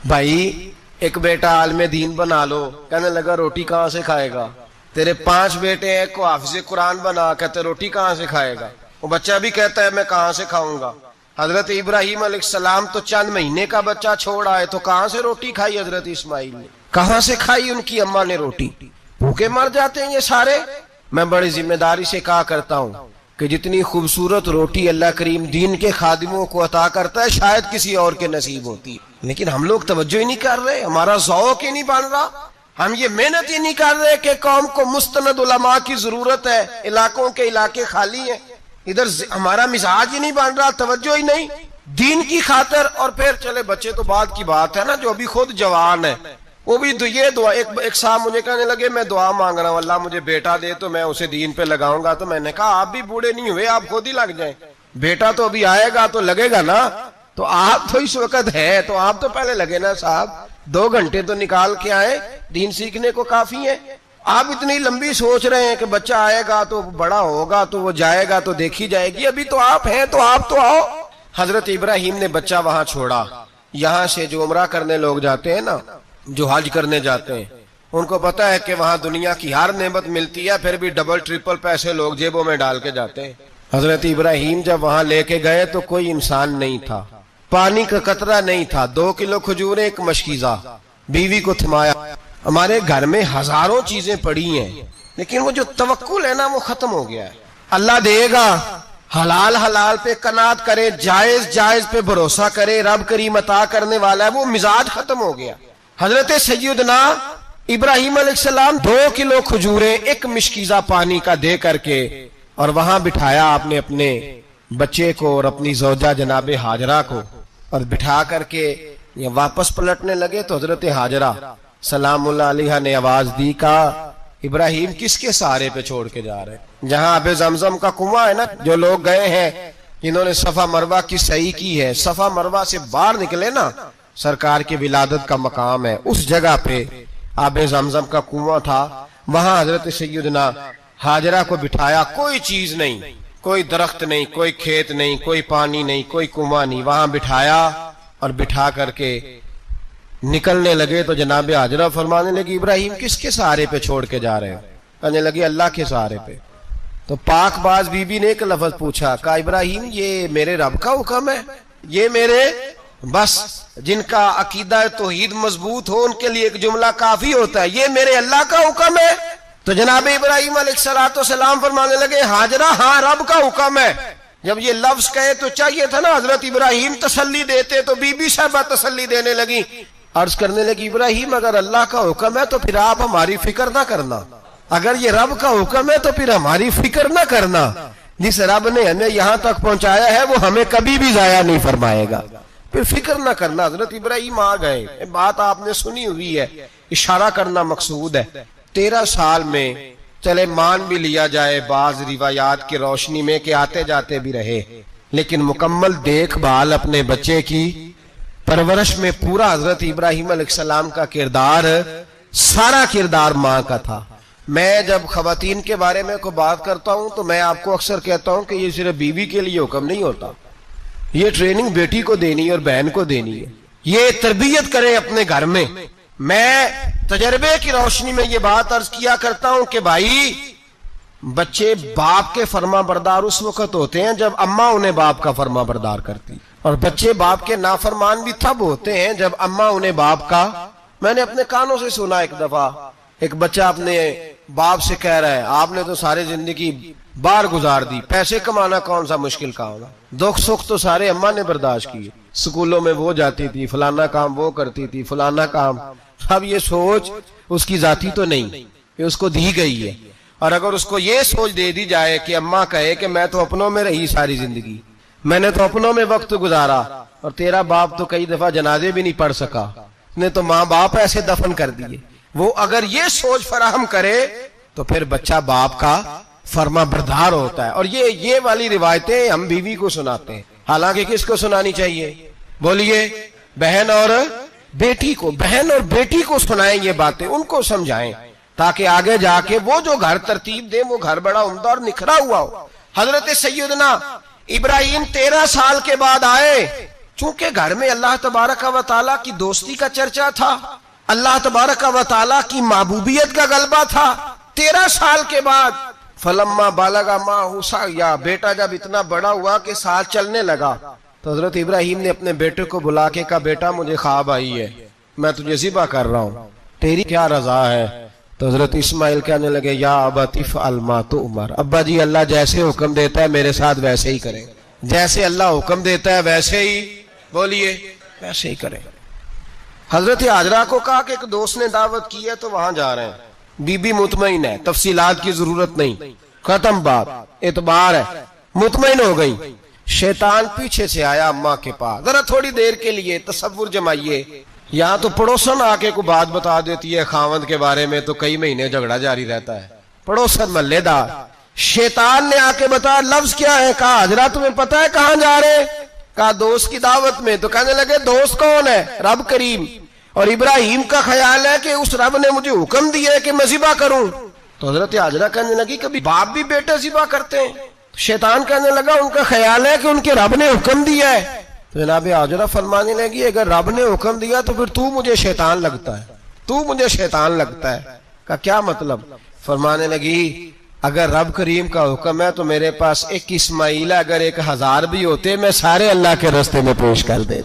بھائی ایک بیٹا عالم دین بنا لو۔ کہنے لگا روٹی کہاں سے کھائے گا؟ تیرے 5 بیٹے ہیں، ایک کو حافظ قرآن بنا، کہتے روٹی کہاں سے کھائے گا؟ وہ بچہ بھی کہتا ہے میں کہاں سے کھاؤں گا؟ حضرت ابراہیم علیہ السلام تو چند مہینے کا بچہ چھوڑ آئے، تو کہاں سے روٹی کھائی حضرت اسماعیل نے؟ کہاں سے کھائی ان کی اماں نے روٹی؟ بھوکے مر جاتے ہیں یہ سارے۔ میں بڑی ذمہ داری سے کہا کرتا ہوں کہ جتنی خوبصورت روٹی اللہ کریم دین کے خادموں کو عطا کرتا ہے شاید کسی اور کے نصیب ہوتی، لیکن ہم لوگ توجہ ہی نہیں کر رہے، ہمارا ذوق ہی نہیں بن رہا، ہم یہ محنت ہی نہیں کر رہے کہ قوم کو مستند علماء کی ضرورت ہے، علاقوں کے علاقے خالی ہیں، ادھر ہمارا مزاج ہی نہیں بن رہا، توجہ ہی نہیں دین کی خاطر۔ اور پھر چلے بچے تو بعد کی بات ہے نا، جو ابھی خود جوان ہے وہ بھی یہ دعا، ایک صاحب مجھے کہنے لگے میں دعا مانگ رہا ہوں اللہ مجھے بیٹا دے تو میں اسے دین پہ لگاؤں گا، تو میں نے کہا آپ بھی بوڑھے نہیں ہوئے، آپ خود ہی لگ جائیں، بیٹا تو ابھی آئے گا تو لگے گا نا، تو آپ تو اس وقت ہے تو آپ تو پہلے لگے نا صاحب، 2 گھنٹے تو نکال کے آئے، دین سیکھنے کو کافی ہے۔ آپ اتنی لمبی سوچ رہے ہیں کہ بچہ آئے گا تو بڑا ہوگا تو وہ جائے گا تو دیکھی جائے گی، ابھی تو آپ ہیں تو آپ تو آؤ۔ حضرت ابراہیم نے بچہ وہاں چھوڑا۔ یہاں سے جو عمرہ کرنے لوگ جاتے ہیں نا، جو حج کرنے جاتے ہیں، ان کو پتا ہے کہ وہاں دنیا کی ہر نعمت ملتی ہے، پھر بھی ڈبل ٹرپل پیسے لوگ جیبوں میں ڈال کے جاتے ہیں۔ حضرت ابراہیم جب وہاں لے کے گئے تو کوئی انسان نہیں تھا، پانی کا قطرہ نہیں تھا، 2 کلو کھجوریں، ایک مشکیزہ، بیوی کو تھمایا۔ ہمارے گھر میں ہزاروں چیزیں پڑی ہیں، لیکن وہ جو توکل ہے نا وہ ختم ہو گیا ہے۔ اللہ دے گا، حلال حلال پہ قناعت کرے، جائز جائز پہ بھروسہ کرے، رب کریم عطا کرنے والا ہے، وہ مزاج ختم ہو گیا۔ حضرت سیدنا ابراہیم علیہ السلام 2 کلو کھجوریں، ایک مشکیزہ پانی کا دے کر کے، اور وہاں بٹھایا آپ نے اپنے بچے کو اور اپنی زوجہ جناب ہاجرہ کو، اور بٹھا کر کے یہ واپس پلٹنے لگے تو حضرت ہاجرہ سلام اللہ علیہ نے آواز دی، کہا ابراہیم کس کے سہارے پہ چھوڑ کے جا رہے ہیں؟ جہاں آب زمزم کا کنواں ہے نا، جو لوگ گئے ہیں جنہوں نے صفا مروہ کی صحیح کی ہے، صفا مروہ سے باہر نکلے نا، سرکار کی ولادت کا مقام ہے، اس جگہ پہ آب زمزم کا کنواں تھا، وہاں حضرت سیدنا ہاجرہ کو بٹھایا، کوئی چیز نہیں، کوئی درخت نہیں، کوئی کھیت نہیں، کوئی پانی نہیں، کوئی کنواں نہیں، وہاں بٹھایا اور بٹھا کر کے نکلنے لگے تو جناب ہاجرہ فرمانے لگی ابراہیم کس کے سہارے پہ چھوڑ کے جا رہے ہیں؟ کہنے لگی اللہ کے سہارے پہ۔ تو پاک باز بی بی نے ایک لفظ پوچھا، کہا ابراہیم یہ میرے رب کا حکم ہے، یہ میرے بس جن کا عقیدہ توحید مضبوط ہو ان کے لیے ایک جملہ کافی ہوتا ہے، یہ میرے اللہ کا حکم ہے؟ تو جناب ابراہیم علیہ السلام فرمانے لگے ہاجرہ ہاں رب کا حکم ہے۔ جب یہ لفظ کہے تو چاہیے تھا نا حضرت ابراہیم تسلی دیتے، تو بی بی صاحبہ تسلی دینے لگی، عرض کرنے لگی ابراہیم اگر اللہ کا حکم ہے تو پھر آپ ہماری فکر نہ کرنا، اگر یہ رب کا حکم ہے تو پھر ہماری فکر نہ کرنا، جس رب نے ہمیں یہاں تک پہنچایا ہے وہ ہمیں کبھی بھی ضائع نہیں فرمائے گا، پھر فکر نہ کرنا۔ حضرت ابراہیم آ گئے، بات آپ نے سنی ہوئی ہے، اشارہ کرنا مقصود ہے۔ 13 سال میں چلے مان بھی لیا جائے بعض روایات کی روشنی میں کہ آتے جاتے بھی رہے، لیکن مکمل دیکھ بھال اپنے بچے کی پرورش میں پورا حضرت ابراہیم علیہ السلام کا کردار، سارا کردار ماں کا تھا۔ میں جب خواتین کے بارے میں کوئی بات کرتا ہوں تو میں آپ کو اکثر کہتا ہوں کہ یہ صرف بیوی کے لیے حکم نہیں ہوتا، یہ ٹریننگ بیٹی کو دینی ہے اور بہن کو دینی ہے، یہ تربیت کرے اپنے گھر میں۔ میں تجربے کی روشنی میں یہ بات عرض کیا کرتا ہوں کہ بھائی بچے باپ کے فرما بردار اس وقت ہوتے ہیں جب اماں انہیں باپ کا فرما بردار کرتی، اور بچے باپ کے نافرمان بھی تب ہوتے ہیں جب اماں انہیں باپ کا۔ میں نے اپنے کانوں سے سنا ایک دفعہ ایک بچہ اپنے باپ سے کہہ رہا ہے آپ نے تو ساری زندگی باہر گزار دی، پیسے کمانا کون سا مشکل کام ہوگا، دکھ سکھ تو سارے اماں نے برداشت کیے، سکولوں میں وہ جاتی تھی، فلانا کام وہ کرتی تھی، فلانا کام۔ اب یہ سوچ اس کی ذاتی تو نہیں، یہ اس کو دی گئی ہے، اور اگر اس کو یہ سوچ دے دی جائے کہ اماں کہے کہ میں تو اپنوں میں رہی ساری زندگی، میں نے تو اپنوں میں وقت گزارا، اور تیرا باپ تو کئی دفعہ جنازے بھی نہیں پڑھ سکا، نے تو ماں باپ ایسے دفن کر دیے، وہ اگر یہ سوچ فراہم کرے تو پھر بچہ باپ کا فرما بردار ہوتا ہے۔ اور یہ والی روایتیں ہم بیوی کو سناتے ہیں، حالانکہ کس کو سنانی چاہیے؟ بولیے، بہن اور بیٹی کو, بہن اور بیٹی کو سنائیں یہ باتیں, ان کو سمجھائیں تاکہ آگے جا کے وہ جو گھر ترتیب دیں وہ گھر بڑا عمدہ اور نکھرا ہوا ہو. حضرت سیدنا ابراہیم 13 سال کے بعد آئے, چونکہ گھر میں اللہ تبارک و تعالیٰ کی دوستی کا چرچا تھا, اللہ تبارک و تعالیٰ کی محبوبیت کا غلبہ تھا. 13 سال کے بعد فلما بالغ معہ سعیا, بیٹا جب اتنا بڑا ہوا کہ ساتھ چلنے لگا, تو حضرت ابراہیم نے اپنے بیٹے کو بلا کے کہا بیٹا مجھے خواب آئی ہے, میں تجھے ذبح کر رہا ہوں, تیری کیا رضا ہے؟ تو حضرت اسماعیل کہنے لگے یا ابت افعل ما تؤمر, ابا جی اللہ جیسے حکم دیتا ہے میرے ساتھ ویسے ہی کریں, جیسے اللہ حکم دیتا ہے ویسے ہی, بولیے ویسے ہی کریں. حضرت ہاجرہ کو کہا کہ ایک دوست نے دعوت کی ہے تو وہاں جا رہے ہیں, بی بی مطمئن ہے, تفصیلات کی ضرورت نہیں, ختم بات, اعتبار ہے, مطمئن ہو گئی. شیطان پیچھے سے آیا اماں کے پاس, ذرا تھوڑی دیر کے لیے تصور جمائیے, یہاں تو پڑوسن آ کے کوئی بات بتا دیتی ہے خاوند کے بارے میں تو کئی مہینے جھگڑا جاری رہتا ہے, پڑوسن محلے دار. شیطان نے آ کے بتایا لفظ کیا ہے, کہا حاجرہ تمہیں پتا ہے کہاں جا رہے, کہا دوست کی دعوت میں. تو کہنے لگے دوست کون ہے؟ رب کریم, اور ابراہیم کا خیال ہے کہ اس رب نے مجھے حکم دیا ہے کہ میں ذبح کروں. تو حضرت ہاجرہ کہنے لگی کبھی باپ بھی بیٹے ذبح کرتے ہیں؟ شیطان کہنے لگا ان کا خیال ہے کہ ان کے رب نے حکم دیا ہے. تو جناب ہاجرہ فرمانے لگی اگر رب نے حکم دیا تو پھر تو مجھے شیطان لگتا ہے, تو مجھے شیطان لگتا ہے. کہا کیا مطلب؟ فرمانے لگی اگر رب کریم کا حکم ہے تو میرے پاس ایک اسماعیل ہے, اگر 1000 بھی ہوتے میں سارے اللہ کے راستے میں پیش کر دے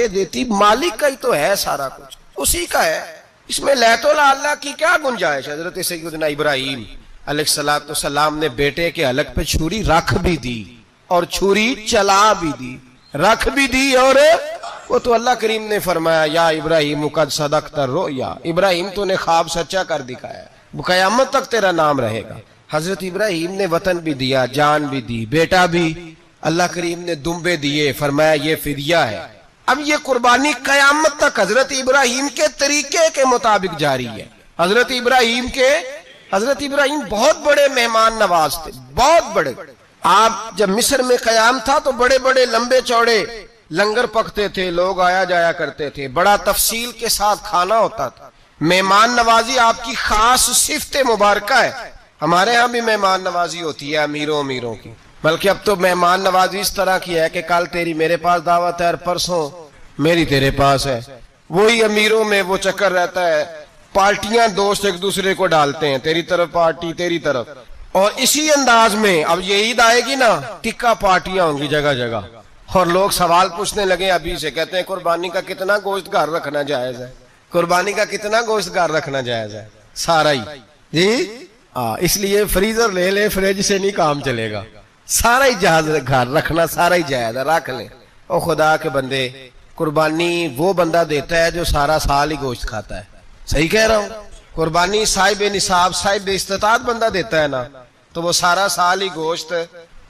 دیتی. مالک کا ہی تو ہے سارا کچھ, اسی کا ہے, اس میں لیت اللہ کی کیا گنجائش. حضرت سیدنا ابراہیم علیہ السلام نے بیٹے کے حلق پہ چھری رکھ بھی دی اور چھری چلا بھی دی, رکھ بھی دی, اور وہ تو اللہ کریم نے فرمایا یا ابراہیم قد صدقت الرؤیا, ابراہیم تو نے خواب سچا کر دکھایا, وہ قیامت تک تیرا نام رہے گا. حضرت ابراہیم نے وطن بھی دیا, جان بھی دی, بیٹا بھی, اللہ کریم نے دمبے دیے, فرمایا یہ فدیہ ہے. اب یہ قربانی قیامت تک حضرت ابراہیم کے طریقے کے مطابق جاری ہے. حضرت ابراہیم بہت بڑے مہمان نواز تھے, بہت بڑے. آپ جب مصر میں قیام تھا تو بڑے بڑے لمبے چوڑے لنگر پکتے تھے, لوگ آیا جایا کرتے تھے, بڑا تفصیل کے ساتھ کھانا ہوتا تھا. مہمان نوازی آپ کی خاص صفت مبارکہ ہے. ہمارے ہاں بھی مہمان نوازی ہوتی ہے امیروں کی, بلکہ اب تو مہمان نوازی اس طرح کی ہے کہ کل تیری میرے پاس دعوت ہے اور پرسوں میری تیرے پاس ہے. وہی امیروں میں وہ چکر رہتا ہے, پارٹیاں دوست ایک دوسرے کو ڈالتے ہیں, تیری طرف پارٹی تیری طرف, اور اسی انداز میں اب یہ عید آئے گی نا ٹکا پارٹیاں ہوں گی جگہ جگہ, اور لوگ سوال پوچھنے لگے ابھی سے, کہتے ہیں قربانی کا کتنا گوشت گھر رکھنا جائز ہے, قربانی کا کتنا گوشت گھر رکھنا جائز ہے؟ سارا ہی جی, اس لیے فریزر لے لے, فریج سے نہیں کام چلے گا, سارا ہی جہاز گھر رکھنا سارا ہی جائز ہے, رکھ لیں. او خدا کے بندے, قربانی وہ بندہ دیتا ہے جو سارا سال ہی گوشت کھاتا ہے, صحیح کہہ رہا ہوں. قربانی صاحب نصاب صاحب استطاعت بندہ دیتا ہے نا, تو وہ سارا سال ہی گوشت,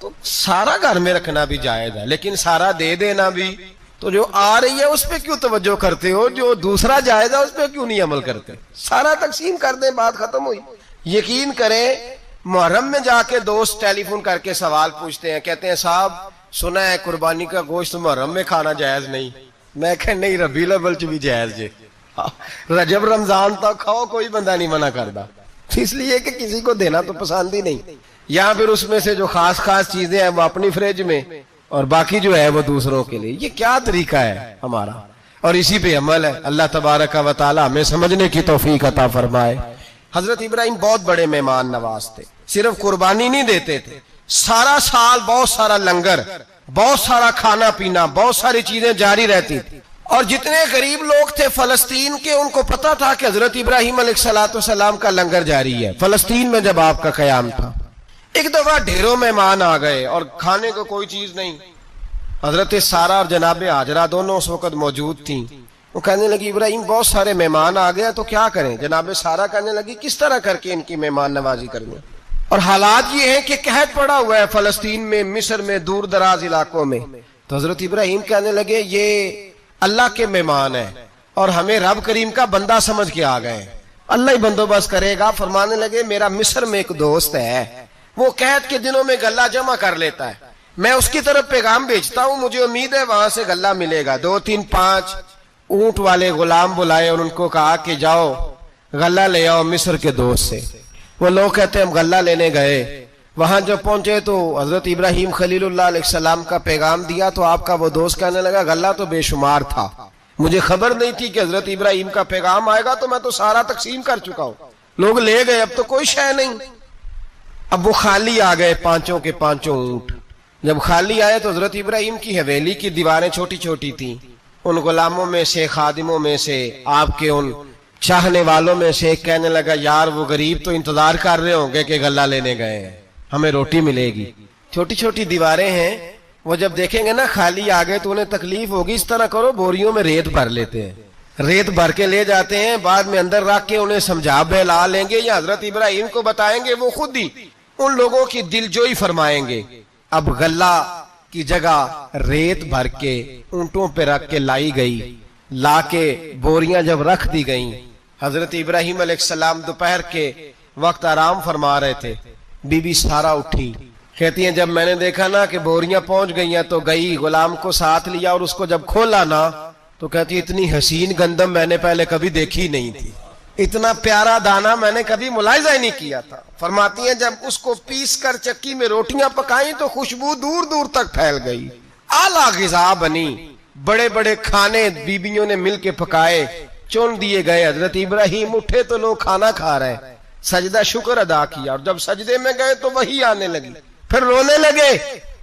تو سارا گھر میں رکھنا بھی جائز ہے, لیکن سارا دے دینا بھی. تو جو آ رہی ہے اس پہ کیوں توجہ کرتے ہو, جو دوسرا جائز ہے اس پہ کیوں نہیں عمل کرتے؟ سارا تقسیم کر دیں, بات ختم ہوئی. یقین کریں محرم میں جا کے دوست ٹیلی فون کر کے سوال پوچھتے ہیں, کہتے ہیں صاحب سنا ہے قربانی کا گوشت محرم میں کھانا جائز نہیں. میں کہ نہیں, ربیع الاول چ بھی جائز جے, رجب رمضان تک کھاؤ, کوئی بندہ نہیں منع کرتا, اس لیے کہ کسی کو دینا تو پسند ہی نہیں. یا پھر اس میں سے جو خاص چیزیں ہیں وہ اپنی فریج میں, اور باقی جو ہے وہ دوسروں کے لیے. یہ کیا طریقہ ہے ہمارا, اور اسی پہ عمل ہے. اللہ تبارک و تعالی ہمیں سمجھنے کی توفیق عطا فرمائے. حضرت ابراہیم بہت بڑے مہمان نواز تھے, صرف قربانی نہیں دیتے تھے, سارا سال بہت سارا لنگر, بہت سارا کھانا پینا, بہت ساری چیزیں جاری رہتی تھی. اور جتنے غریب لوگ تھے فلسطین کے, ان کو پتا تھا کہ حضرت ابراہیم علیہ السلام کا لنگر جاری ہے. فلسطین میں جب آپ کا قیام تھا, ایک دفعہ ڈھیروں مہمان آ گئے اور کھانے کو کوئی چیز نہیں. حضرت سارہ اور جناب ہاجرہ دونوں اس وقت موجود تھیں. وہ کہنے لگی ابراہیم بہت سارے مہمان آ گئے تو کیا کریں؟ جناب سارہ کہنے لگی کس طرح کر کے ان کی مہمان نوازی کریں؟ اور حالات یہ ہیں کہ قحط پڑا ہوا ہے فلسطین میں, مصر میں, دور دراز علاقوں میں. تو حضرت ابراہیم کہنے لگے یہ اللہ کے مہمان ہیں اور ہمیں رب کریم کا بندہ سمجھ کے آ گئے, اللہ ہی بندوبست کرے گا. فرمانے لگے میرا مصر میں ایک دوست ہے, وہ قحط کے دنوں میں غلہ جمع کر لیتا ہے, میں اس کی طرف پیغام بھیجتا ہوں, مجھے امید ہے وہاں سے غلہ ملے گا, 2 3 5 اونٹ والے غلام بلائے اور ان کو کہا کہ جاؤ غلہ لے آؤ مصر کے دوست سے. وہ لوگ کہتے ہیں ہم غلہ لینے گئے, وہاں جب پہنچے تو حضرت ابراہیم خلیل اللہ علیہ السلام کا پیغام دیا تو آپ کا وہ دوست کہنے لگا غلہ تو بے شمار تھا, مجھے خبر نہیں تھی کہ حضرت ابراہیم کا پیغام آئے گا, تو میں تو سارا تقسیم کر چکا ہوں. لوگ لے گئے, اب تو کوئی شے نہیں. اب وہ خالی آ گئے پانچوں کے پانچوں اونٹ. جب خالی آئے تو حضرت ابراہیم کی حویلی کی دیواریں چھوٹی چھوٹی تھیں. ان غلاموں میں سے, خادموں میں سے, آپ کے ان چاہنے والوں میں سے ایک کہنے لگا یار وہ غریب تو انتظار کر رہے ہوں گے کہ غلہ لینے گئے ہیں, ہمیں روٹی ملے گی. چھوٹی چھوٹی دیواریں ہیں, وہ جب دیکھیں گے نا خالی آ گئے تو انہیں تکلیف ہوگی. اس طرح کرو بوریوں میں ریت بھر لیتے ہیں, ریت بھر کے لے جاتے ہیں, بعد میں اندر رکھ کے انہیں سمجھا بہلا لیں گے یا حضرت ابراہیم کو بتائیں گے, وہ خود ہی ان لوگوں کی دل جوئی فرمائیں گے. اب غلہ کی جگہ ریت بھر کے اونٹوں پہ رکھ کے لائی گئی. لا کے بوریاں جب رکھ دی گئیں, حضرت ابراہیم علیہ السلام دوپہر کے وقت آرام فرما رہے تھے. بی بی سارا اٹھی, کہتی ہیں جب میں نے دیکھا نا کہ بوریاں پہنچ گئی ہیں تو گئی, غلام کو ساتھ لیا اور اس کو جب کھولا نا تو کہتی اتنی حسین گندم میں نے پہلے کبھی دیکھی نہیں تھی, اتنا پیارا دانا میں نے کبھی ملاحظہ ہی نہیں کیا تھا. فرماتی ہیں جب اس کو پیس کر چکی میں روٹیاں پکائیں تو خوشبو دور دور تک پھیل گئی. اعلیٰ غذا بنی, بڑے بڑے کھانے بیبیوں نے مل کے پکائے, چن دیے گئے. حضرت ابراہیم اٹھے تو لوگ کھانا کھا رہے, سجدہ شکر ادا کیا, اور جب سجدے میں گئے تو وہی آنے لگی, پھر رونے لگے.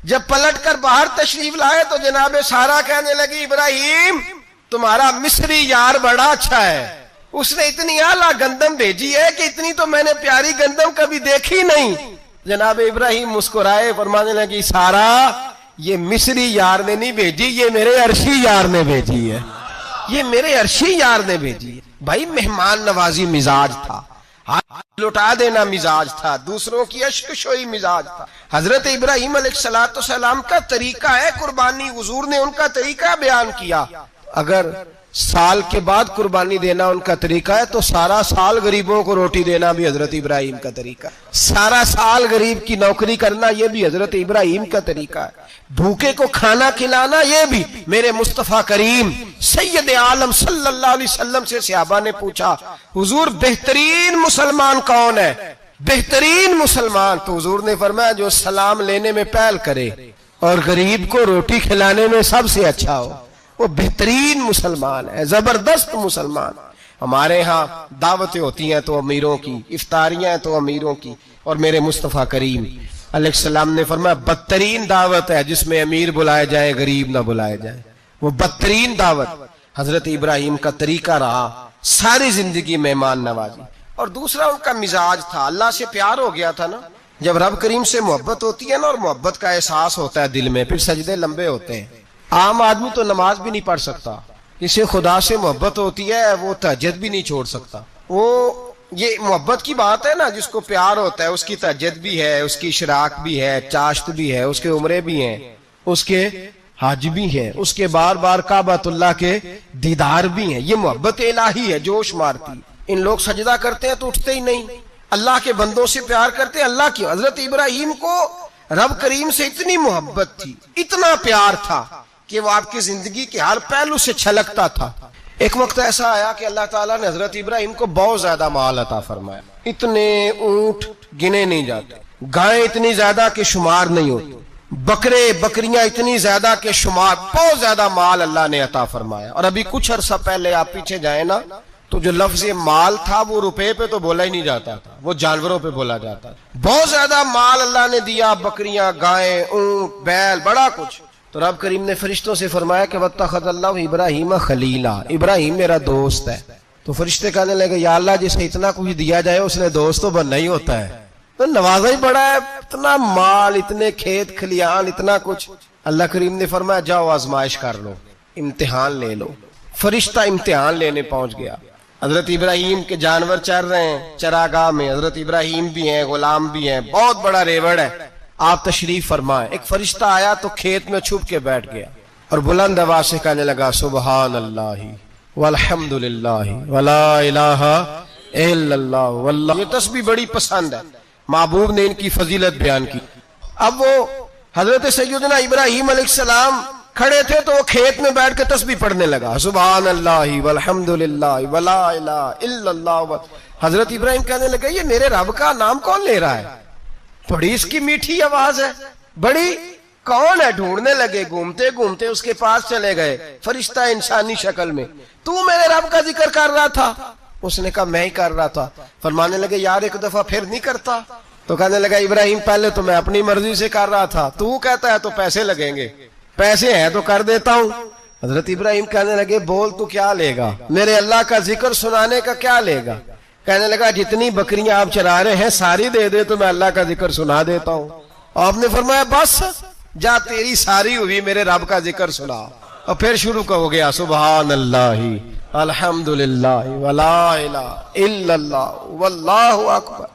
جب پلٹ کر باہر تشریف لائے تو جناب سارا کہنے لگی ابراہیم تمہارا مصری یار بڑا اچھا ہے, اس نے اتنی اعلیٰ گندم بھیجی ہے کہ اتنی تو میں نے پیاری گندم کبھی دیکھی نہیں. جناب ابراہیم مسکرائے, فرمانے لگی سارا یہ مصری یار نے نہیں بھیجی, یہ میرے عرشی یار نے بھیجی ہے, یہ میرے عرشی یار نے بھیجی ہے. بھائی مہمان نوازی مزاج تھا, لٹا دینا مزاج تھا, دوسروں کی اشک شوئی مزاج تھا. حضرت ابراہیم علیہ السلام کا طریقہ ہے قربانی, حضور نے ان کا طریقہ بیان کیا. اگر سال کے بعد قربانی دینا ان کا طریقہ ہے تو سارا سال غریبوں کو روٹی دینا بھی حضرت ابراہیم کا طریقہ, سارا سال غریب کی نوکری کرنا یہ بھی حضرت ابراہیم کا طریقہ ہے, بھوکے کو کھانا کھلانا یہ بھی. میرے مصطفیٰ کریم سید عالم صلی اللہ علیہ وسلم سے صحابہ نے پوچھا حضور بہترین مسلمان کون ہے, بہترین مسلمان؟ تو حضور نے فرمایا جو سلام لینے میں پہل کرے اور غریب کو روٹی کھلانے میں سب سے اچھا ہو, وہ بہترین مسلمان ہے, زبردست مسلمان. ہمارے ہاں دعوتیں ہوتی ہیں تو امیروں کی, افطاریاں ہیں تو امیروں کی, اور میرے مصطفیٰ کریم علیہ السلام نے فرمایا بدترین دعوت ہے جس میں امیر بلائے جائیں غریب نہ بلائے جائیں, وہ بدترین دعوت. حضرت ابراہیم کا طریقہ رہا ساری زندگی مہمان نوازی. اور دوسرا ان کا مزاج تھا, اللہ سے پیار ہو گیا تھا نا. جب رب کریم سے محبت ہوتی ہے نا, اور محبت کا احساس ہوتا ہے دل میں, پھر سجدے لمبے ہوتے ہیں. عام آدمی تو نماز بھی نہیں پڑھ سکتا, جسے خدا سے محبت ہوتی ہے وہ تہجد بھی نہیں چھوڑ سکتا. وہ یہ محبت کی بات ہے نا, جس کو پیار ہوتا ہے اس کی تہجد بھی ہے, اس کی اشراق بھی ہے, چاشت بھی ہے, اس کے عمرے بھی ہیں, اس کے حج بھی ہیں, اس کے بار بار کعبۃ اللہ کے دیدار بھی ہیں. یہ محبت الہی ہے, جوش مارتی. ان لوگ سجدہ کرتے ہیں تو اٹھتے ہی نہیں, اللہ کے بندوں سے پیار کرتے ہیں اللہ کی. حضرت ابراہیم کو رب کریم سے اتنی محبت تھی, اتنا پیار تھا کہ وہ آپ کی زندگی کے ہر پہلو سے چھلکتا تھا. ایک وقت ایسا آیا کہ اللہ تعالیٰ نے حضرت ابراہیم کو بہت زیادہ مال عطا فرمایا. اتنے اونٹ گنے نہیں جاتے, گائیں اتنی زیادہ کہ شمار نہیں ہوتی, بکرے بکریاں اتنی زیادہ کہ شمار, بہت زیادہ مال اللہ نے عطا فرمایا. اور ابھی کچھ عرصہ پہلے آپ پیچھے جائیں نا تو جو لفظ مال تھا وہ روپے پہ تو بولا ہی نہیں جاتا تھا, وہ جانوروں پہ بولا جاتا. بہت زیادہ مال اللہ نے دیا, بکریاں, گائیں, اونٹ, بیل, بڑا کچھ. تو رب کریم نے فرشتوں سے فرمایا کہ وَاتَّخَذَ اللَّهُ ابراہیم خلیلا, ابراہیم میرا دوست ہے. تو فرشتے کہنے لگے یا اللہ جسے اتنا کچھ دیا جائے اس نے دوست تو بننا ہی ہوتا ہے, تو نوازا ہی بڑا ہے, اتنا مال, اتنے کھیت کھلیان, اتنا کچھ. اللہ کریم نے فرمایا جاؤ آزمائش کر لو, امتحان لے لو. فرشتہ امتحان لینے پہنچ گیا. حضرت ابراہیم کے جانور چر رہے ہیں چراگاہ میں, حضرت ابراہیم بھی ہیں, غلام بھی ہیں, بہت بڑا ریوڑ ہے. آپ تشریف فرمائیں. ایک فرشتہ آیا تو کھیت میں چھپ کے بیٹھ گیا اور بلند آواز سے کہنے لگا سبحان اللہ والحمد للہ ولا الہ الا اللہ واللہ. یہ تسبیح بڑی پسند ہے, محبوب نے ان کی فضیلت بیان کی. اب وہ حضرت سیدنا ابراہیم علیہ السلام کھڑے تھے تو وہ کھیت میں بیٹھ کے تسبیح پڑھنے لگا، سبحان اللہ والحمد للہ ولا الہ الا اللہ۔ حضرت ابراہیم کہنے لگے یہ میرے رب کا نام کون لے رہا ہے؟ بڑی اس کی میٹھی آواز ہے، بڑی، کون ہے؟ ڈھونڈنے لگے، گھومتے گھومتے اس کے پاس چلے گئے، فرشتہ انسانی شکل میں، تو میرے رب کا ذکر کر رہا تھا؟ اس نے کہا میں ہی کر رہا تھا۔ فرمانے لگے یار ایک دفعہ پھر نہیں کرتا؟ تو کہنے لگا ابراہیم پہلے تو میں اپنی مرضی سے کر رہا تھا، تو کہتا ہے تو پیسے لگیں گے، پیسے ہیں تو کر دیتا ہوں۔ حضرت ابراہیم کہنے لگے بول تو کیا لے گا؟ میرے اللہ کا ذکر سنانے کا کیا لے گا؟ کہنے لگا جتنی بکریاں آپ چرا رہے ہیں ساری دے دے تو میں اللہ کا ذکر سنا دیتا ہوں۔ آپ نے فرمایا بس جا تیری ساری ہوئی، میرے رب کا ذکر سنا۔ اور پھر شروع ہو گیا سبحان اللہ الحمدللہ ولا الہ الا اللہ واللہ اکبر۔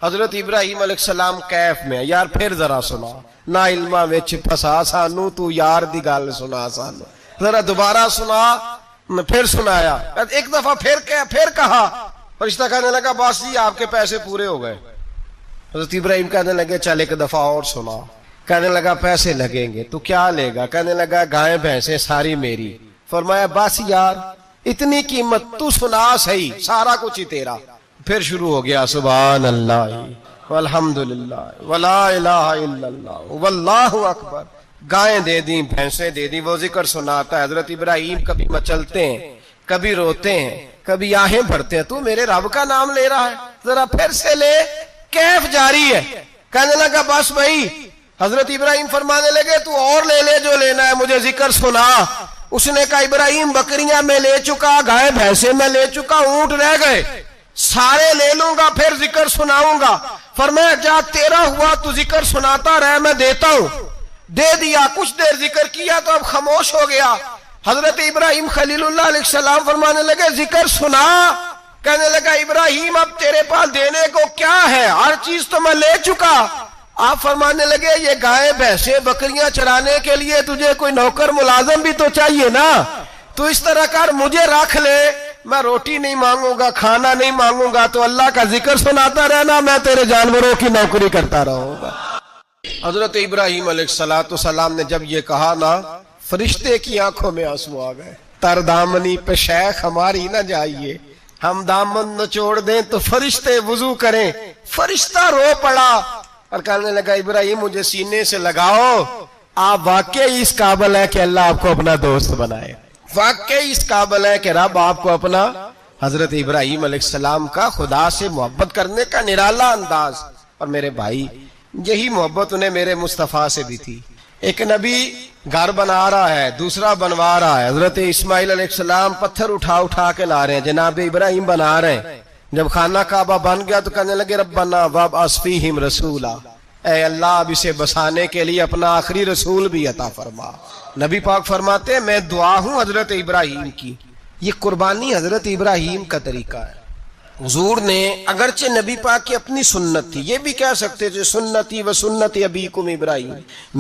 حضرت ابراہیم علیہ السلام کیف میں، یار پھر ذرا سنا، نا علما وچ پھسا سانو، تو یار دی گل سنا سانو، ذرا دوبارہ سنا۔ پھر سنایا، ایک دفعہ پھر کہا، فرشتہ کہنے لگا بس جی آپ کے پیسے پورے ہو گئے۔ حضرت ابراہیم کہنے لگے چل ایک دفعہ اور سنا۔ کہنے لگا پیسے لگیں گے، تو کیا لے گا؟ کہنے لگا گائیں بھینسیں ساری میری۔ فرمایا بس یار اتنی قیمت، تو سنا صحیح، سارا کچھ ہی تیرا۔ پھر شروع ہو گیا سبحان اللہ والحمدللہ ولا الہ الا اللہ واللہ اکبر۔ گائیں دے دی، بھینسیں دے دی، وہ ذکر سناتا ہے۔ حضرت ابراہیم کبھی مچلتے ہیں، کبھی روتے ہیں، کبھی آہیں بھرتے ہیں، تو میرے رب کا نام لے رہا ہے، ذرا پھر سے لے۔ کیف جاری ہے۔ کہنے لگا بس بھائی۔ حضرت ابراہیم فرمانے لگے تو اور لے لے جو لینا ہے، مجھے ذکر سنا۔ اس نے کہا ابراہیم بکریاں میں لے چکا، گائے بھینسیں میں لے چکا، اونٹ رہ گئے، سارے لے لوں گا پھر ذکر سناؤں گا۔ فرمایا جا تیرا ہوا تو ذکر سناتا رہ، میں دیتا ہوں۔ دے دیا، کچھ دیر ذکر کیا تو اب خاموش ہو گیا۔ حضرت ابراہیم خلیل اللہ علیہ السلام فرمانے لگے ذکر سنا۔ کہنے لگا ابراہیم اب تیرے پاس دینے کو کیا ہے؟ ہر چیز تو میں لے چکا۔ آپ فرمانے لگے یہ گائے بھینسیں بکریاں چرانے کے لیے تجھے کوئی نوکر ملازم بھی تو چاہیے نا، تو اس طرح کر مجھے رکھ لے، میں روٹی نہیں مانگوں گا، کھانا نہیں مانگوں گا، تو اللہ کا ذکر سناتا رہنا، میں تیرے جانوروں کی نوکری کرتا رہوں گا۔ حضرت ابراہیم علیہ السلام نے جب یہ کہا نا، فرشتے کی آنکھوں میں آنسو آ گئے۔ تر دامنی پہ شیخ ہماری نہ جائیے، ہم دامن نچوڑ دیں تو فرشتے وضو کریں۔ فرشتہ رو پڑا اور کہنے لگا ابراہیم مجھے سینے سے لگاؤ، آپ واقعی اس قابل ہے کہ اللہ آپ کو اپنا دوست بنائے، واقعی اس قابل ہے کہ رب آپ کو اپنا۔ حضرت ابراہیم علیہ السلام کا خدا سے محبت کرنے کا نرالا انداز۔ اور میرے بھائی یہی محبت انہیں میرے مصطفیٰ سے بھی تھی۔ ایک نبی گھر بنا رہا ہے، دوسرا بنوا رہا ہے۔ حضرت اسماعیل علیہ السلام پتھر اٹھا کے لا رہے ہیں، جناب ابراہیم بنا رہے ہیں۔ جب خانہ کعبہ بن گیا تو کہنے لگے ربنا وابعث فیہم رسولا، اے اللہ اب اسے بسانے کے لیے اپنا آخری رسول بھی عطا فرما۔ نبی پاک فرماتے ہیں میں دعا ہوں حضرت ابراہیم کی۔ یہ قربانی حضرت ابراہیم کا طریقہ ہے۔ حضور نے اگرچہ نبی پاک کی اپنی سنت تھی، یہ بھی کہہ سکتے تھے سنتی و سنت ابیکم ابراہیم،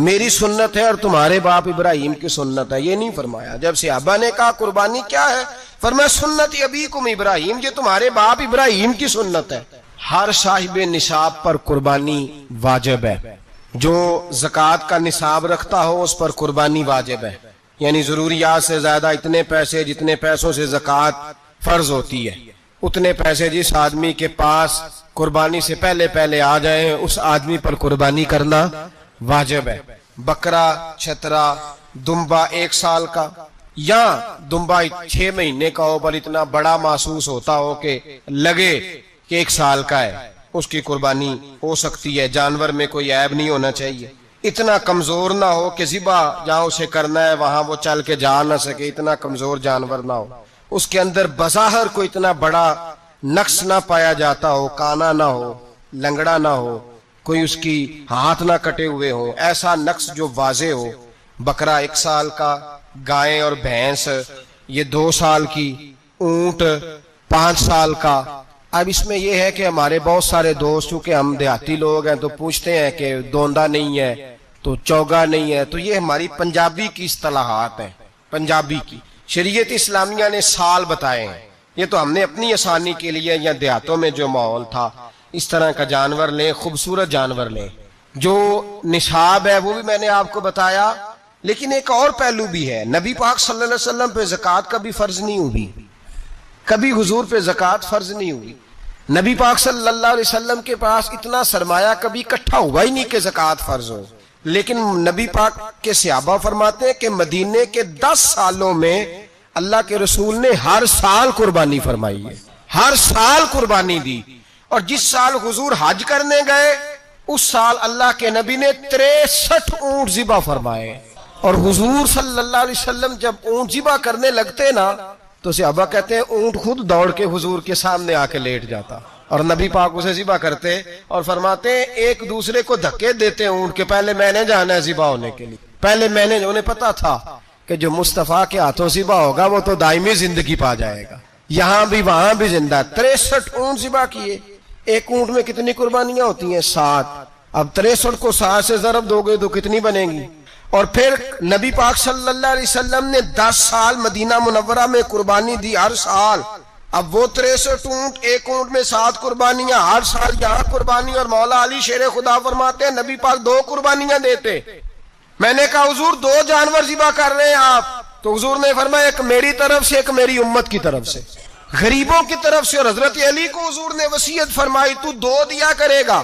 میری سنت ہے اور تمہارے باپ ابراہیم کی سنت ہے، یہ نہیں فرمایا۔ جب صحابہ نے کہا قربانی کیا ہے، فرمایا سنت ابیکم ابراہیم، یہ تمہارے باپ ابراہیم کی سنت ہے۔ ہر صاحب نصاب پر قربانی واجب ہے، جو زکوٰۃ کا نصاب رکھتا ہو اس پر قربانی واجب ہے، یعنی ضروریات سے زیادہ اتنے پیسے جتنے پیسوں سے زکوٰۃ فرض ہوتی ہے، اتنے پیسے جس آدمی کے پاس قربانی سے پہلے آ جائیں اس آدمی پر قربانی کرنا واجب ہے۔ بکرا، چھترا، دمبا 1 سال کا یا دمبا 6 مہینے کا ہو پر اتنا بڑا محسوس ہوتا ہو کہ لگے کہ 1 سال کا ہے، اس کی قربانی ہو سکتی ہے۔ جانور میں کوئی عیب نہیں ہونا چاہیے، اتنا کمزور نہ ہو کہ ذبح جہاں اسے کرنا ہے وہاں وہ چل کے جا نہ سکے، اتنا کمزور جانور نہ ہو، اس کے اندر بظاہر کوئی اتنا بڑا نقص نہ پایا جاتا ہو، کانا نہ ہو، لنگڑا نہ ہو، کوئی اس کی ہاتھ نہ کٹے ہوئے ہو، ایسا نقص جو واضح ہو۔ بکرا 1 سال کا، گائیں اور بھینس یہ 2 سال کی، اونٹ 5 سال کا۔ اب اس میں یہ ہے کہ ہمارے بہت سارے دوست چونکہ ہم دیہاتی لوگ ہیں تو پوچھتے ہیں کہ دوندا نہیں ہے تو چوگا نہیں ہے، تو یہ ہماری پنجابی کی اصطلاحات ہیں، پنجابی کی۔ شریعت اسلامیہ نے سال بتائے ہیں، یہ تو ہم نے اپنی آسانی کے لیے یا دیہاتوں میں جو ماحول تھا اس طرح کا جانور لیں، خوبصورت جانور لیں۔ جو نصاب ہے وہ بھی میں نے آپ کو بتایا، لیکن ایک اور پہلو بھی ہے، نبی پاک صلی اللہ علیہ وسلم پہ زکوٰۃ کبھی فرض نہیں ہوئی، کبھی حضور پہ زکوٰۃ فرض نہیں ہوئی۔ نبی پاک صلی اللہ علیہ وسلم کے پاس اتنا سرمایہ کبھی اکٹھا ہوا ہی نہیں کہ زکوٰۃ فرض ہو، لیکن نبی پاک کے صحابہ فرماتے ہیں کہ مدینے کے 10 سالوں میں اللہ کے رسول نے ہر سال قربانی فرمائی ہے، ہر سال قربانی دی، اور جس سال حضور حج کرنے گئے اس سال اللہ کے نبی نے 63 اونٹ ذبح فرمائے، اور حضور صلی اللہ علیہ وسلم جب اونٹ ذبح کرنے لگتے نا تو صحابہ کہتے ہیں اونٹ خود دوڑ کے حضور کے سامنے آ کے لیٹ جاتا، اور نبی پاک اسے ذبح کرتے اور فرماتے ہیں ایک دوسرے کو دھکے دیتے اونٹ کے، پہلے میں نے جانا ہے ذبح ہونے کے لیے، پہلے میں نے، انہیں پتا تھا کہ جو مصطفیٰ کے ہاتھوں ذبح ہوگا وہ تو دائمی زندگی پا جائے گا، یہاں بھی وہاں بھی زندہ۔ 63 اونٹ ذبح کیے، ایک اونٹ میں کتنی قربانیاں ہوتی ہیں؟ 7۔ اب 63 کو 7 سے ضرب دو گے تو کتنی بنے گی؟ اور پھر نبی پاک صلی اللہ علیہ وسلم نے 10 سال مدینہ منورہ میں قربانی دی، ہر سال۔ اب وہ 63 اونٹ، ایک اونٹ میں 7 قربانیاں، ہر سال یہاں قربانی، اور مولا علی شیر خدا فرماتے ہیں نبی پاک 2 قربانیاں دیتے۔ میں نے کہا حضور 2 جانور ذبح کر رہے ہیں آپ، تو حضور نے فرمایا ایک میری طرف سے، ایک میری امت کی طرف سے، غریبوں کی طرف سے۔ اور حضرت علی کو حضور نے وصیت فرمائی تو 2 دیا کرے گا۔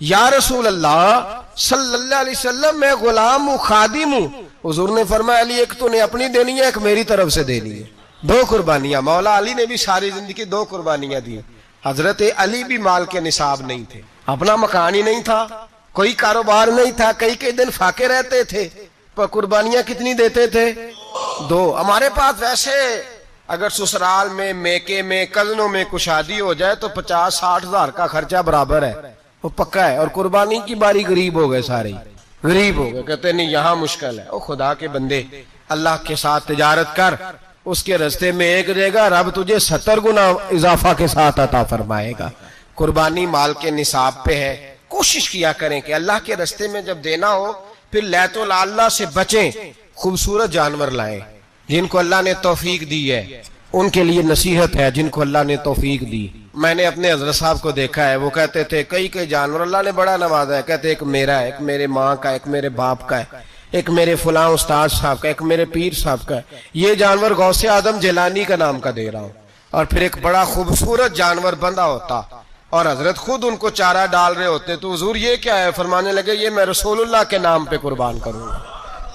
یا رسول اللہ صلی اللہ علیہ وسلم میں غلام ہوں، خادم ہوں۔ حضور نے فرمایا علی ایک تو نے اپنی دینی ہے، ایک میری طرف سے دینی ہے۔ 2 قربانیاں۔ مولا علی نے بھی ساری زندگی 2 قربانیاں دی۔ حضرت علی بھی مال کے نصاب نہیں تھے، اپنا مکان ہی نہیں تھا، کوئی کاروبار نہیں تھا، کئی دن فاقے رہتے تھے، پر قربانیاں کتنی دیتے تھے؟ 2۔ ہمارے پاس ویسے اگر سسرال میں، میکے میں، کزنوں میں کچھ شادی ہو جائے تو 50-60 ہزار کا خرچہ برابر ہے، وہ پکا ہے۔ اور قربانی کی باری غریب ہو گئے، سارے غریب ہو گئے، کہتے نہیں یہاں مشکل ہے۔ او خدا کے بندے، اللہ کے ساتھ تجارت کر، اس کے رستے میں ایک دے گا، رب تجھے 70 گنا اضافہ کے ساتھ عطا فرمائے گا۔ قربانی مال کے نصاب پہ ہے۔ کوشش کیا کریں کہ اللہ کے رستے میں جب دینا ہو پھر لیت اللہ سے بچیں، خوبصورت جانور لائیں۔ جن کو اللہ نے توفیق دی ہے ان کے لیے نصیحت ہے، جن کو اللہ نے توفیق دی۔ میں نے اپنے حضرت صاحب کو دیکھا ہے، وہ کہتے تھے کئی جانور اللہ نے بڑا نوازا ہے، کہتے ایک میرا ہے، ایک میرے ماں کا، ایک میرے باپ کا ہے، ایک میرے فلاں استاد صاحب کا، ایک میرے پیر صاحب کا ہے۔ یہ جانور غوث اعظم جیلانی کا نام کا دے رہا ہوں۔ اور پھر ایک بڑا خوبصورت جانور بندھا ہوتا اور حضرت خود ان کو چارہ ڈال رہے ہوتے، تو حضور یہ کیا ہے؟ فرمانے لگے یہ میں رسول اللہ کے نام پہ قربان کروں گا،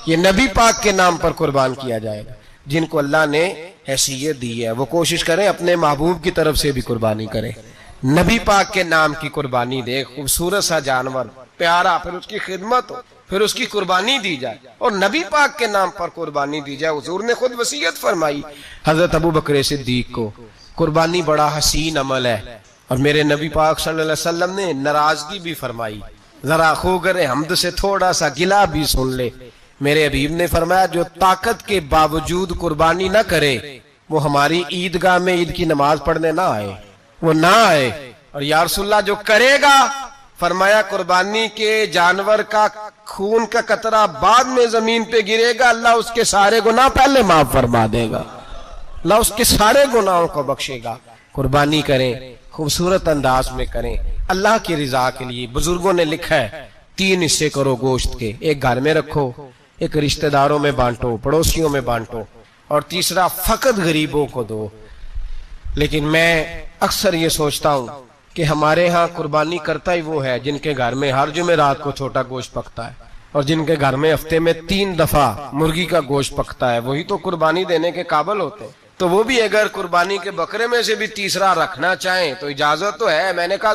یہ نبی پاک کے نام پر قربان کیا جائے گا۔ جن کو اللہ نے حیثیت دی ہے وہ کوشش کریں اپنے محبوب کی طرف سے بھی قربانی کریں، نبی پاک کے نام کی قربانی دے، خوبصورت سا جانور پیارا، پھر اس کی خدمت ہو، پھر اس کی قربانی دی جائے، اور نبی پاک کے نام پر قربانی دی جائے۔ حضور نے خود وصیت فرمائی حضرت ابو بکر صدیق کو، قربانی بڑا حسین عمل ہے، اور میرے نبی پاک صلی اللہ علیہ وسلم نے ناراضگی بھی فرمائی، ذرا خوگر حمد سے تھوڑا سا گلہ بھی سن لے۔ میرے حبیب نے فرمایا جو طاقت کے باوجود قربانی نہ کرے وہ ہماری عیدگاہ میں عید کی نماز پڑھنے نہ آئے، وہ نہ آئے۔ اور یا رسول اللہ جو کرے گا، فرمایا قربانی کے جانور کا خون کا قطرہ بعد میں زمین پہ گرے گا، اللہ اس کے سارے گناہ پہلے معاف فرما دے گا، اللہ اس کے سارے گناہوں کو بخشے گا۔ قربانی کریں، خوبصورت انداز میں کریں، اللہ کی رضا کے لیے۔ بزرگوں نے لکھا ہے 3 حصے کرو گوشت کے، ایک گھر میں رکھو، ایک رشتہ داروں میں بانٹو، پڑوسیوں میں بانٹو، اور تیسرا فقط غریبوں کو دو۔ لیکن میں اکثر یہ سوچتا ہوں کہ ہمارے ہاں قربانی کرتا ہی وہ ہے جن کے گھر میں ہر جمعرات کو چھوٹا گوشت پکتا ہے، اور جن کے گھر میں ہفتے میں 3 دفعہ مرغی کا گوشت پکتا ہے، وہی تو قربانی دینے کے قابل ہوتے ہیں۔ تو وہ بھی اگر قربانی کے بکرے میں سے بھی تیسرا رکھنا چاہیں تو اجازت تو ہے۔ میں نے کہا